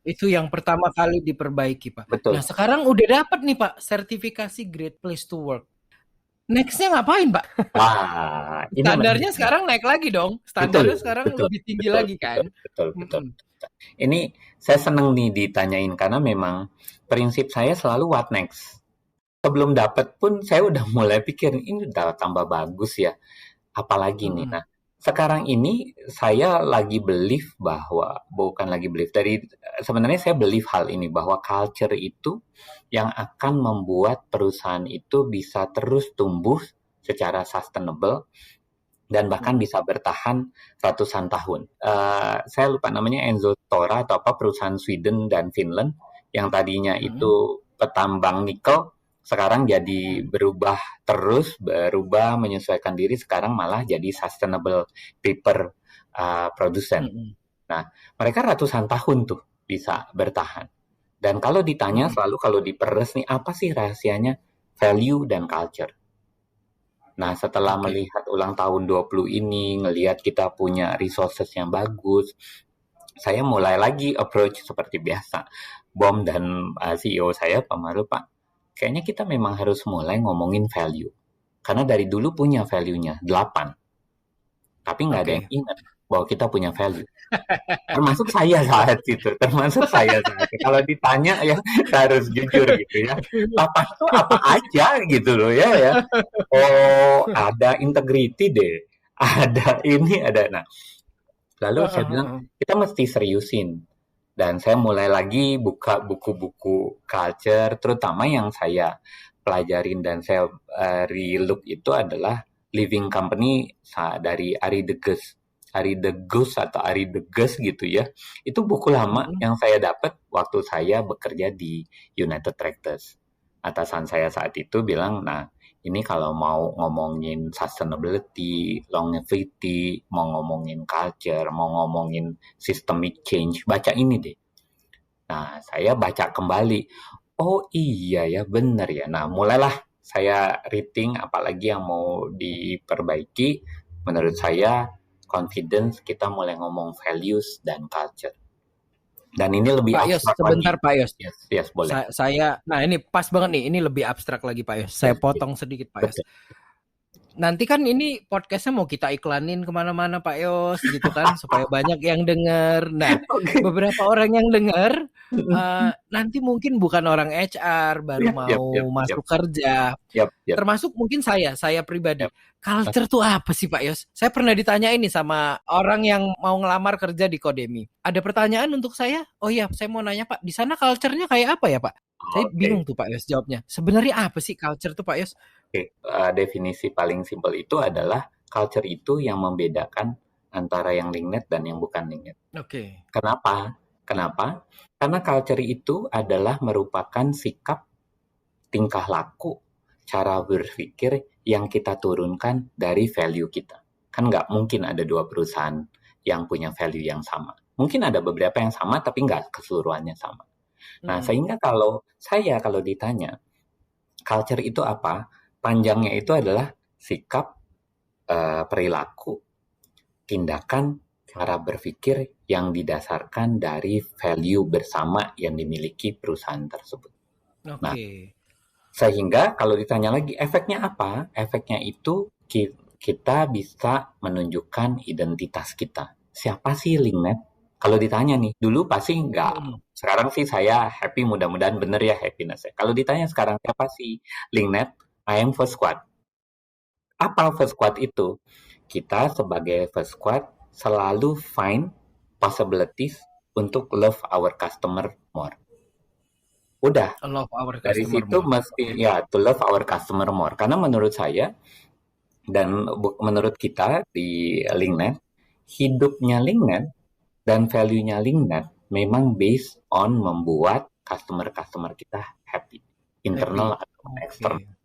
Itu yang pertama kali diperbaiki, Pak. Nah, Betul. sekarang udah dapat nih, Pak, sertifikasi Great Place to Work. Next-nya ngapain, Pak? Wah, ini Standarnya menarik. sekarang naik lagi dong. Betul, Standarnya sekarang betul, lebih tinggi betul, lagi betul, kan? betul, betul. Mhm. Ini saya seneng nih ditanyain karena memang prinsip saya selalu what next. Sebelum dapat pun saya udah mulai pikir ini udah tambah bagus ya. Apalagi nih. Mhm. Nah, sekarang ini saya lagi believe bahwa bukan lagi believe dari sebenarnya saya believe hal ini bahwa culture itu yang akan membuat perusahaan itu bisa terus tumbuh secara sustainable dan bahkan bisa bertahan ratusan tahun. Saya lupa namanya Enzo Tora atau apa perusahaan Sweden dan Finland yang tadinya Mhm. itu petambang nikel sekarang jadi berubah menyesuaikan diri sekarang malah jadi sustainable paper produsen. Mhm. Nah, mereka ratusan tahun tuh bisa bertahan. Dan kalau ditanya Mhm. selalu kalau diperes nih apa sih rahasianya? Value dan culture. Nah, setelah Oke. melihat ulang tahun 20 ini, ngelihat kita punya resources yang bagus, saya mulai lagi approach seperti biasa. Bom dan CEO saya, Pak Maru, Pak, kayaknya kita memang harus mulai ngomongin value. Karena dari dulu punya value-nya, 8. Tapi nggak ada yang Oke. ingat bahwa kita punya value. Termasuk saya saat itu, termasuk saya saat itu. Kalau ditanya ya, saya harus jujur gitu ya. 8 itu apa aja gitu loh ya. Oh, ada integrity deh. Ada ini, ada. Nah, lalu saya Heeh, bilang, heeh. kita mesti seriusin. Dan saya mulai lagi buka buku-buku culture, terutama yang saya pelajarin dan saya relook itu adalah Living Company dari Ari Deges. Ari Degus atau Ari Deges gitu ya. Itu buku lama Mhm. yang saya dapat waktu saya bekerja di United Tractors. Atasan saya saat itu bilang, nah ini kalau mau ngomongin sustainability, longevity, mau ngomongin culture, mau ngomongin systemic change, baca ini deh. Nah, saya baca kembali. Oh iya ya, bener ya. Nah, mulailah saya reading apalagi yang mau diperbaiki. Menurut saya, confidence kita mulai ngomong values dan culture. Dan ini lebih Pak Yos, abstrak lagi. sebentar Pak Yos. Yes, yes, boleh. Nah ini pas banget nih, ini lebih abstrak lagi Pak Yos. Saya Yes, yes. potong sedikit Pak Yos. Betul. Nanti kan ini podcastnya mau kita iklanin kemana-mana Pak Yos gitu kan, supaya banyak yang denger. Nah, Oke. beberapa orang yang denger, nanti mungkin bukan orang HR, baru Yap, yap, mau yap, yap, masuk kerja. yap, yap, Termasuk mungkin saya pribadi. yap. Culture tuh apa sih Pak Yos? Saya pernah ditanya ini sama orang yang mau ngelamar kerja di Kodemi. Ada pertanyaan untuk saya? Oh iya, saya mau nanya Pak, di sana culture-nya kayak apa ya Pak? Saya Oke. bingung tuh Pak Yos jawabnya. Sebenarnya apa sih culture tuh Pak Yos? Oke, definisi paling simpel itu adalah culture itu yang membedakan antara yang linknet dan yang bukan linknet. Oke. Kenapa? Kenapa? Karena culture itu adalah merupakan sikap, tingkah laku, cara berpikir yang kita turunkan dari value kita. Kan nggak mungkin ada dua perusahaan yang punya value yang sama. Mungkin ada beberapa yang sama, tapi nggak keseluruhannya sama. Nah, Mm-mm. sehingga kalau ditanya, culture itu apa? Panjangnya itu adalah sikap, perilaku, tindakan, cara berpikir yang didasarkan dari value bersama yang dimiliki perusahaan tersebut. Nah, Oke. sehingga kalau ditanya lagi efeknya apa? Efeknya itu kita bisa menunjukkan identitas kita. Siapa sih Linknet? Kalau ditanya nih, dulu pasti nggak. Mm-mm. Sekarang sih saya happy, mudah-mudahan bener ya happiness ya. Kalau ditanya sekarang siapa sih LinkNet, I am first squad. Apa first squad itu? Kita sebagai first squad selalu find possibilities untuk love our customer more. Udah, Love our dari customer situ more. mesti Oke. ya to love our customer more. Karena menurut saya dan menurut kita di LinkNet, hidupnya LinkNet dan value-nya LinkNet memang based on membuat customer-customer kita happy, internal Happy. atau eksternal. Oke.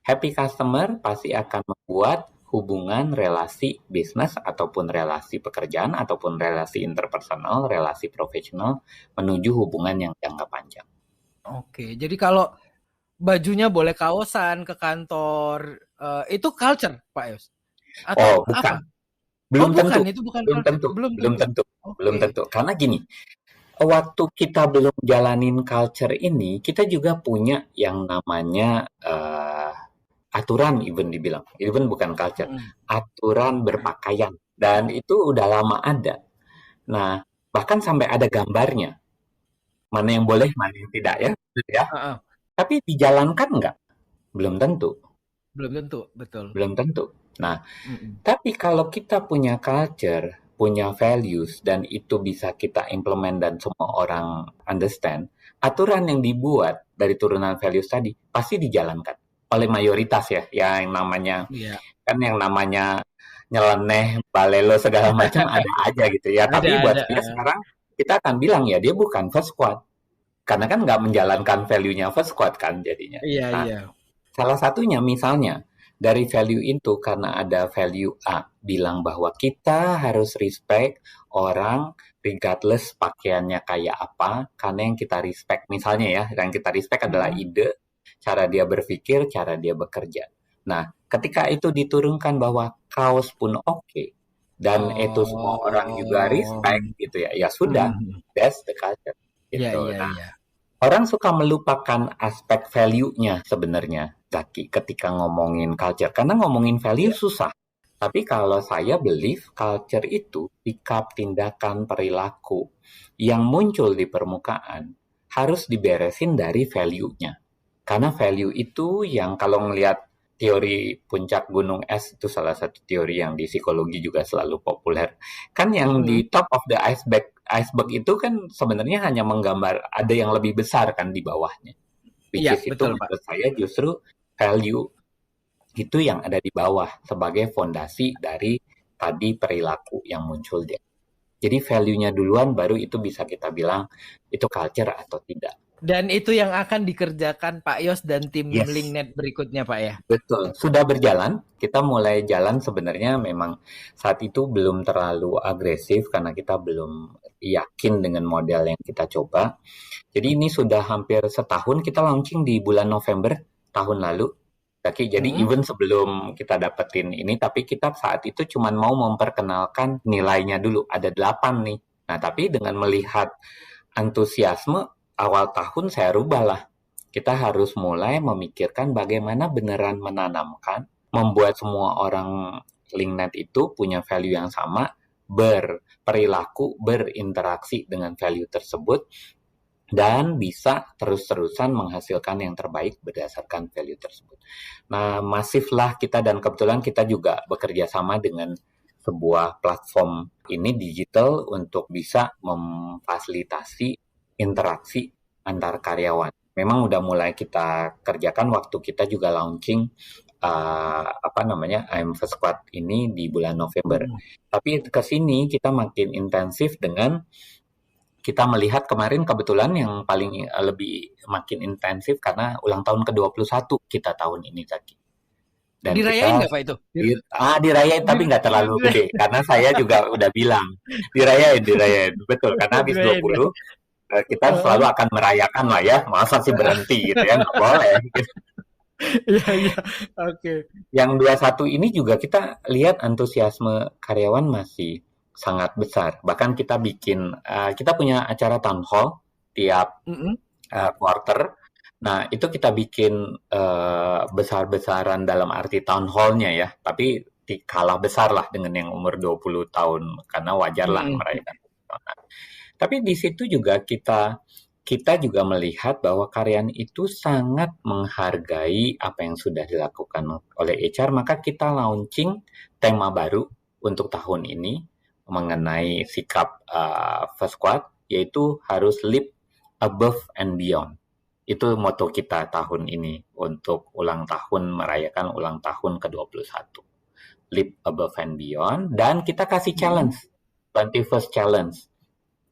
Happy customer pasti akan membuat hubungan relasi bisnis ataupun relasi pekerjaan ataupun relasi interpersonal, relasi profesional menuju hubungan yang jangka panjang. Oke. Jadi kalau bajunya boleh kaosan ke kantor, itu culture, Pak Yos? Oh, Atau bukan. apa? Oh Belum tentu. bukan, itu bukan Belum culture. tentu. Belum Belum tentu. tentu. Belum Oke. tentu. Karena gini, waktu kita belum jalanin culture ini, kita juga punya yang namanya aturan, even bukan culture, Mm-mm. aturan berpakaian, dan itu udah lama ada. Nah, bahkan sampai ada gambarnya, mana yang boleh, mana yang tidak ya, gitu ya. Heeh. Tapi dijalankan nggak? Belum tentu, Belum tentu, betul. belum tentu. Nah, Mm-mm. tapi kalau kita punya culture, punya values, dan itu bisa kita implement dan semua orang understand, aturan yang dibuat dari turunan values tadi pasti dijalankan oleh mayoritas ya, yang namanya Iya. kan yang namanya nyeleneh, balelo segala macam ada aja gitu ya. Tapi buat Ada. saya sekarang kita akan bilang ya dia bukan first squad karena kan nggak menjalankan value-nya first squad kan jadinya. Iya, Nah, iya. salah satunya misalnya dari value itu karena ada value A bilang bahwa kita harus respect orang regardless pakaiannya kayak apa karena yang kita respect misalnya ya yang kita respect adalah Mm-mm. ide, cara dia berpikir, cara dia bekerja. Nah, ketika itu diturunkan bahwa kaos pun oke dan itu semua orang juga Oh. respect gitu ya, ya sudah, Mm. that's the culture Iya, gitu. iya, Nah, iya. orang suka melupakan aspek value-nya sebenarnya, Zaki, ketika ngomongin culture. Karena ngomongin value Iya. susah. Tapi kalau saya believe culture itu sikap, tindakan, perilaku yang muncul di permukaan harus diberesin dari value-nya. Karena value itu yang kalau ngelihat teori puncak gunung es itu salah satu teori yang di psikologi juga selalu populer. Kan yang Mm-mm. di top of the iceberg itu kan sebenarnya hanya menggambar ada yang lebih besar kan di bawahnya. Which Iya, is itu betul, Pak. menurut saya justru value itu yang ada di bawah sebagai fondasi dari tadi perilaku yang muncul dia. Jadi value-nya duluan baru itu bisa kita bilang itu culture atau tidak. Dan itu yang akan dikerjakan Pak Yos dan tim Yes. LinkNet berikutnya, Pak ya. Betul, sudah berjalan. Kita mulai jalan sebenarnya memang saat itu belum terlalu agresif karena kita belum yakin dengan model yang kita coba. Jadi ini sudah hampir setahun kita launching di bulan November tahun lalu. Jadi Mm-mm. even sebelum kita dapetin ini, tapi kita saat itu cuma mau memperkenalkan nilainya dulu. Ada 8 nih. Nah, tapi dengan melihat antusiasme awal tahun saya rubah lah. Kita harus mulai memikirkan bagaimana beneran menanamkan, membuat semua orang LinkNet itu punya value yang sama, berperilaku, berinteraksi dengan value tersebut, dan bisa terus-terusan menghasilkan yang terbaik berdasarkan value tersebut. Nah, masiflah kita dan kebetulan kita juga bekerja sama dengan sebuah platform ini digital untuk bisa memfasilitasi interaksi antar karyawan. Memang udah mulai kita kerjakan waktu kita juga launching I'm First Squad ini di bulan November. Mm-mm. Tapi ke sini kita makin intensif dengan kita melihat kemarin kebetulan yang paling lebih makin intensif karena ulang tahun ke-21 kita tahun ini Zaki. Dan Dirayain kita nggak Pak itu? dirayain tapi nggak terlalu gede karena saya juga udah bilang dirayain betul karena habis Dirayain ya. 20 kita selalu akan merayakan lah ya masa sih berhenti gitu ya nggak boleh gitu. Iya, iya. Oke. Yang 21 ini juga kita lihat antusiasme karyawan masih sangat besar. Bahkan kita kita punya acara town hall tiap Mm-mm. quarter. Nah, itu kita bikin besar-besaran dalam arti town hall-nya ya. Tapi kalah besar lah dengan yang umur 20 tahun. Karena wajar lah Mm-mm. merayakan. Tapi di situ juga kita juga melihat bahwa karyawan itu sangat menghargai apa yang sudah dilakukan oleh HR, maka kita launching tema baru untuk tahun ini mengenai sikap First Squad, yaitu harus live above and beyond. Itu moto kita tahun ini untuk merayakan ulang tahun ke-21. Live above and beyond, dan kita kasih challenge, 21st challenge.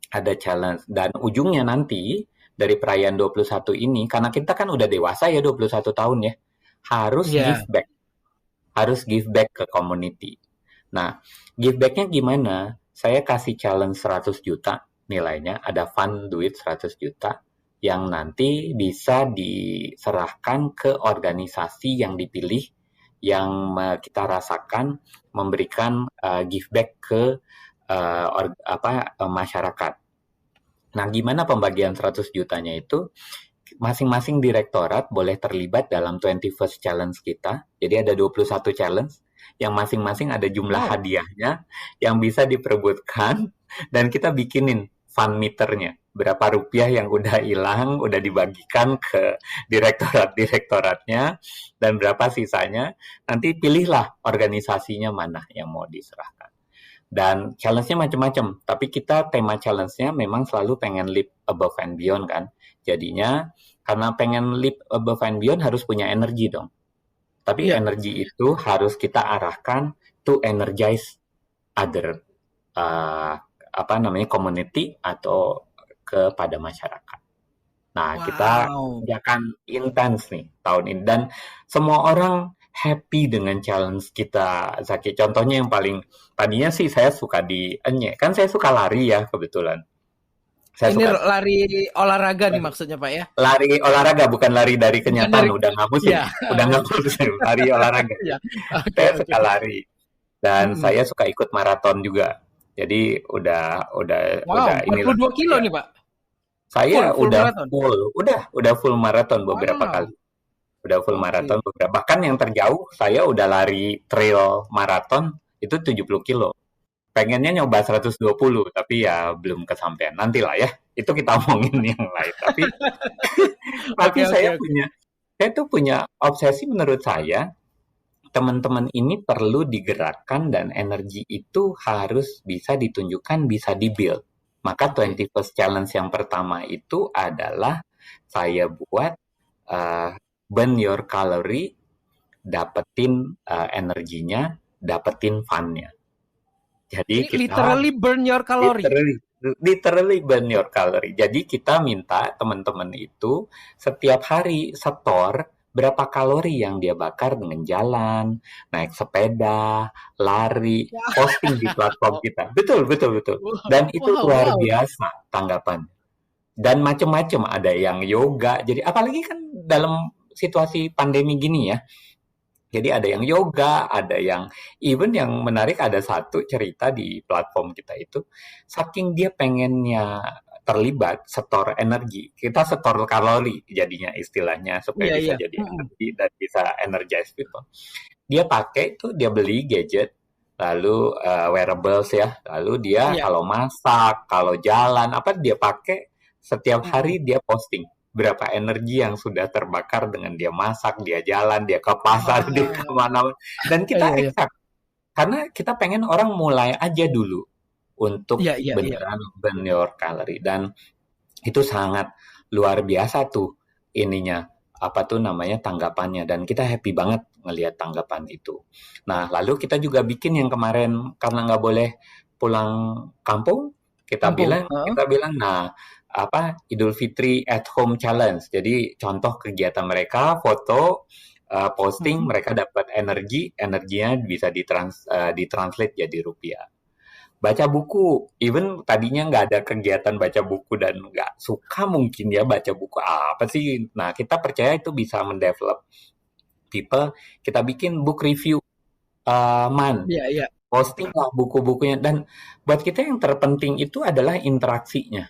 Ada challenge, dan ujungnya nanti dari perayaan 21 ini, karena kita kan udah dewasa ya 21 tahun ya, harus give back ke community. Nah, give back-nya gimana? Saya kasih challenge 100 juta nilainya, ada fund duit 100 juta yang nanti bisa diserahkan ke organisasi yang dipilih, yang kita rasakan memberikan give back ke masyarakat. Nah, gimana pembagian 100 jutanya itu? Masing-masing direktorat boleh terlibat dalam 21st challenge kita. Jadi ada 21 challenge yang masing-masing ada jumlah hadiahnya yang bisa diperebutkan, dan kita bikinin fund meternya. Berapa rupiah yang udah hilang, udah dibagikan ke direktorat-direktoratnya, dan berapa sisanya. Nanti pilihlah organisasinya mana yang mau diserahkan. Dan challenge-nya macam-macam, tapi kita tema challenge-nya memang selalu pengen live above and beyond kan. Jadinya karena pengen live above and beyond harus punya energi dong. Tapi energi itu harus kita arahkan to energize other community atau kepada masyarakat. Nah, kita akan intens nih tahun ini, dan semua orang happy dengan challenge kita, Zaki. Contohnya yang tadinya sih saya suka kan saya suka lari ya kebetulan. Lari olahraga nih maksudnya Pak ya? Lari olahraga, bukan lari dari kenyataan, udah nggak musim. Udah nggak musim, lari olahraga. Saya suka lari, dan saya suka ikut maraton juga. Jadi udah ini 42 kilo nih Pak? Saya udah full maraton beberapa kali. Udah full maraton beberapa. Bahkan yang terjauh saya udah lari trail maraton itu 70 kilo. Pengennya nyoba 120, tapi ya belum kesampaian. Nantilah ya. Itu kita omongin yang lain. Tapi saya punya obsesi, menurut saya teman-teman ini perlu digerakkan, dan energi itu harus bisa ditunjukkan, bisa di-build. Maka 21st challenge yang pertama itu adalah saya buat burn your calorie, dapetin energinya, dapetin fun-nya. Jadi kita literally burn your calorie. Literally burn your calorie. Jadi kita minta teman-teman itu setiap hari setor berapa kalori yang dia bakar dengan jalan, naik sepeda, lari, posting di platform kita. Betul. Dan itu luar biasa tanggapan. Dan macam-macam, ada yang yoga. Jadi apalagi kan dalam situasi pandemi gini ya. Jadi ada yang yoga, ada yang even yang menarik, ada satu cerita di platform kita itu, saking dia pengennya terlibat, setor energi, kita setor kalori jadinya istilahnya, supaya bisa jadi energi dan bisa energize people. Dia beli gadget, lalu wearables ya, lalu dia kalau masak, kalau jalan, dia pakai, setiap hari dia posting berapa energi yang sudah terbakar dengan dia masak, dia jalan, dia ke pasar, dia kemana. Dan kita exact, karena kita pengen orang mulai aja dulu untuk beneran burn your calorie. Dan itu sangat luar biasa tuh tanggapannya, dan kita happy banget ngelihat tanggapan itu. Nah, lalu kita juga bikin yang kemarin, karena nggak boleh pulang kampung, kita bilang Idul Fitri at home challenge. Jadi contoh kegiatan mereka, foto, posting, mereka dapat energinya bisa ditranslate jadi rupiah. Baca buku, even tadinya nggak ada kegiatan baca buku dan nggak suka mungkin ya baca buku apa sih. Nah, kita percaya itu bisa mendevelop people. Kita bikin book review posting lah buku-bukunya. Dan buat kita yang terpenting itu adalah interaksinya.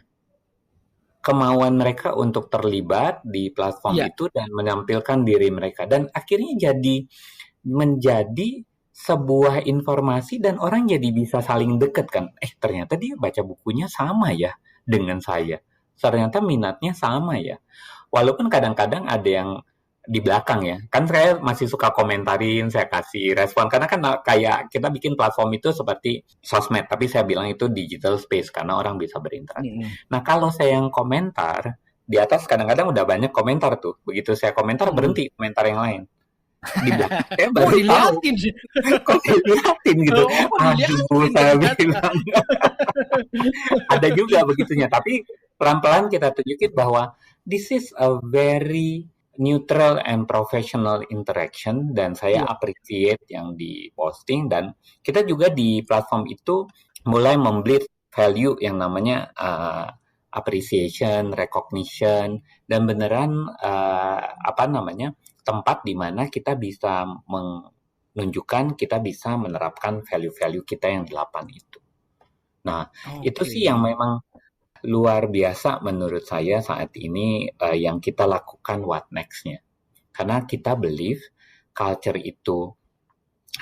Kemauan mereka untuk terlibat di platform itu dan menampilkan diri mereka. Dan akhirnya menjadi sebuah informasi dan orang jadi bisa saling deket kan. Ternyata dia baca bukunya sama ya dengan saya. Ternyata minatnya sama ya. Walaupun kadang-kadang ada yang di belakang ya. Kan saya masih suka komentarin, saya kasih respon. Karena kan kayak kita bikin platform itu seperti sosmed. Tapi saya bilang itu digital space karena orang bisa berinteraksi. Nah kalau saya yang komentar, di atas kadang-kadang udah banyak komentar tuh. Begitu saya komentar, berhenti komentar yang lain. Di belakang saya baru tahu diliatin. kok diliatin gitu. Aduh, saya bilang ada juga begitunya. Tapi pelan-pelan kita tunjukin bahwa this is a very neutral and professional interaction dan saya appreciate yang diposting dan kita juga di platform itu mulai membeli value yang namanya appreciation, recognition dan beneran tempat di mana kita bisa menunjukkan kita bisa menerapkan value-value kita yang 8 itu. Nah, itu sih yang memang luar biasa menurut saya saat ini yang kita lakukan what next-nya. Karena kita believe culture itu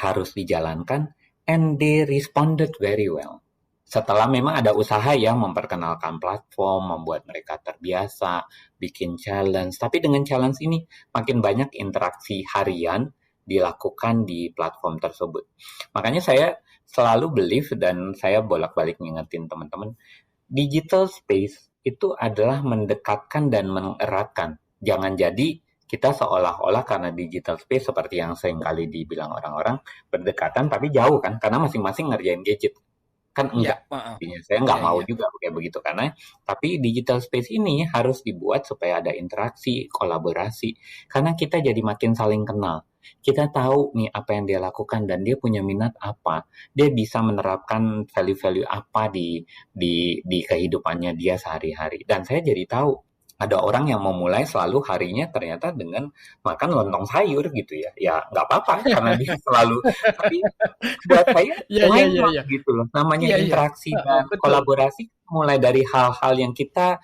harus dijalankan and they responded very well. Setelah memang ada usaha ya memperkenalkan platform, membuat mereka terbiasa, bikin challenge. Tapi dengan challenge ini makin banyak interaksi harian dilakukan di platform tersebut. Makanya saya selalu believe dan saya bolak-balik ngingetin teman-teman, digital space itu adalah mendekatkan dan mengeratkan. Jangan jadi kita seolah-olah karena digital space seperti yang seringkali dibilang orang-orang berdekatan tapi jauh kan, karena masing-masing ngerjain gadget. Kan enggak, saya nggak mau juga kayak begitu karena tapi digital space ini harus dibuat supaya ada interaksi, kolaborasi karena kita jadi makin saling kenal. Kita tahu nih apa yang dia lakukan dan dia punya minat apa, dia bisa menerapkan value-value apa di kehidupannya dia sehari-hari dan saya jadi tahu ada orang yang memulai selalu harinya ternyata dengan makan lontong sayur gitu ya. Ya nggak apa-apa karena dia selalu tapi buat saya gitu loh. Namanya interaksi dan kolaborasi mulai dari hal-hal yang kita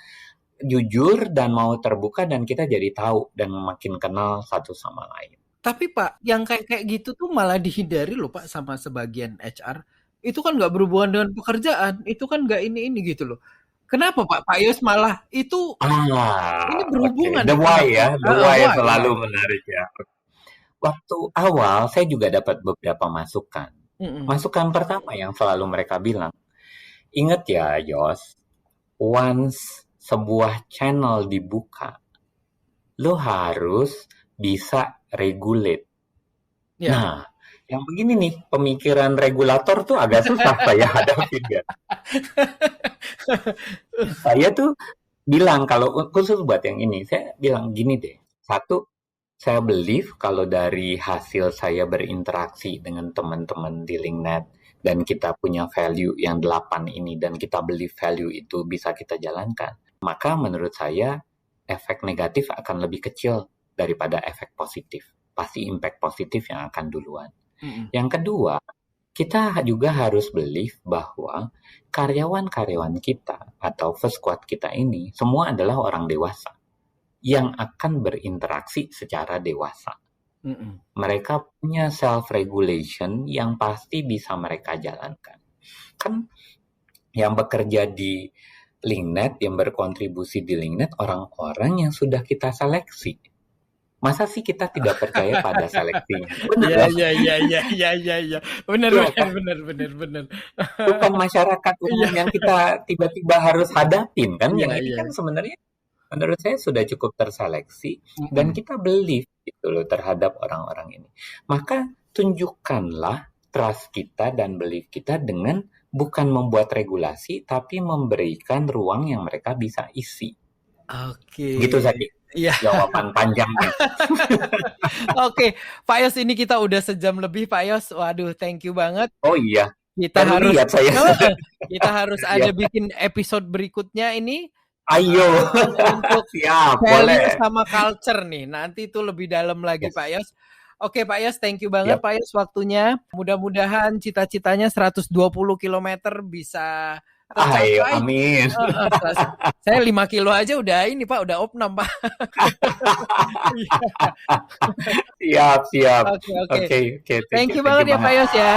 jujur dan mau terbuka dan kita jadi tahu dan makin kenal satu sama lain. Tapi Pak, yang kayak gitu tuh malah dihindari loh Pak sama sebagian HR. Itu kan nggak berhubungan dengan pekerjaan, itu kan nggak ini gitu loh. Kenapa Pak Yos malah itu ini berhubungan? The why ya, the why selalu menarik ya. Waktu awal saya juga dapat beberapa masukan. Masukan pertama yang selalu mereka bilang, ingat ya Yos, once sebuah channel dibuka, lo harus bisa regulate. Nah, yang begini nih, pemikiran regulator tuh agak susah saya hadapin ya. Saya tuh bilang kalau khusus buat yang ini, saya bilang gini deh. Satu, saya believe kalau dari hasil saya berinteraksi dengan teman-teman di LinkNet dan kita punya value yang 8 ini dan kita believe value itu bisa kita jalankan, maka menurut saya efek negatif akan lebih kecil daripada efek positif. Pasti impact positif yang akan duluan. Yang kedua, kita juga harus believe bahwa karyawan-karyawan kita atau first squad kita ini semua adalah orang dewasa yang akan berinteraksi secara dewasa. Mereka punya self-regulation yang pasti bisa mereka jalankan. Kan yang bekerja di LinkNet, yang berkontribusi di LinkNet, orang-orang yang sudah kita seleksi. Masa sih kita tidak percaya pada seleksinya? Iya. Benar. Bukan masyarakat umum yang kita tiba-tiba harus hadapin kan? Yang ini kan sebenarnya menurut saya sudah cukup terseleksi dan kita believe gitu loh terhadap orang-orang ini. Maka tunjukkanlah trust kita dan belief kita dengan bukan membuat regulasi tapi memberikan ruang yang mereka bisa isi. Oke. Gitu Zaki. Iya. Jawaban panjangnya. Oke, Pak Yos, ini kita udah sejam lebih Pak Yos. Waduh, thank you banget. Oh iya. Kita harus ada bikin episode berikutnya ini. Ayo. Untuk siap, value boleh. sama culture nih. Nanti itu lebih dalam lagi Pak Yos. Oke Pak Yos, thank you banget Pak Yos waktunya. Mudah-mudahan cita-citanya 120 km bisa Ayo, tercapai. amin. Saya 5 kilo aja udah ini Pak, udah opnam Pak. Siap, siap. Oke, oke. Oke, oke. Thank you Thank you banget ya Pak banget. Yos ya.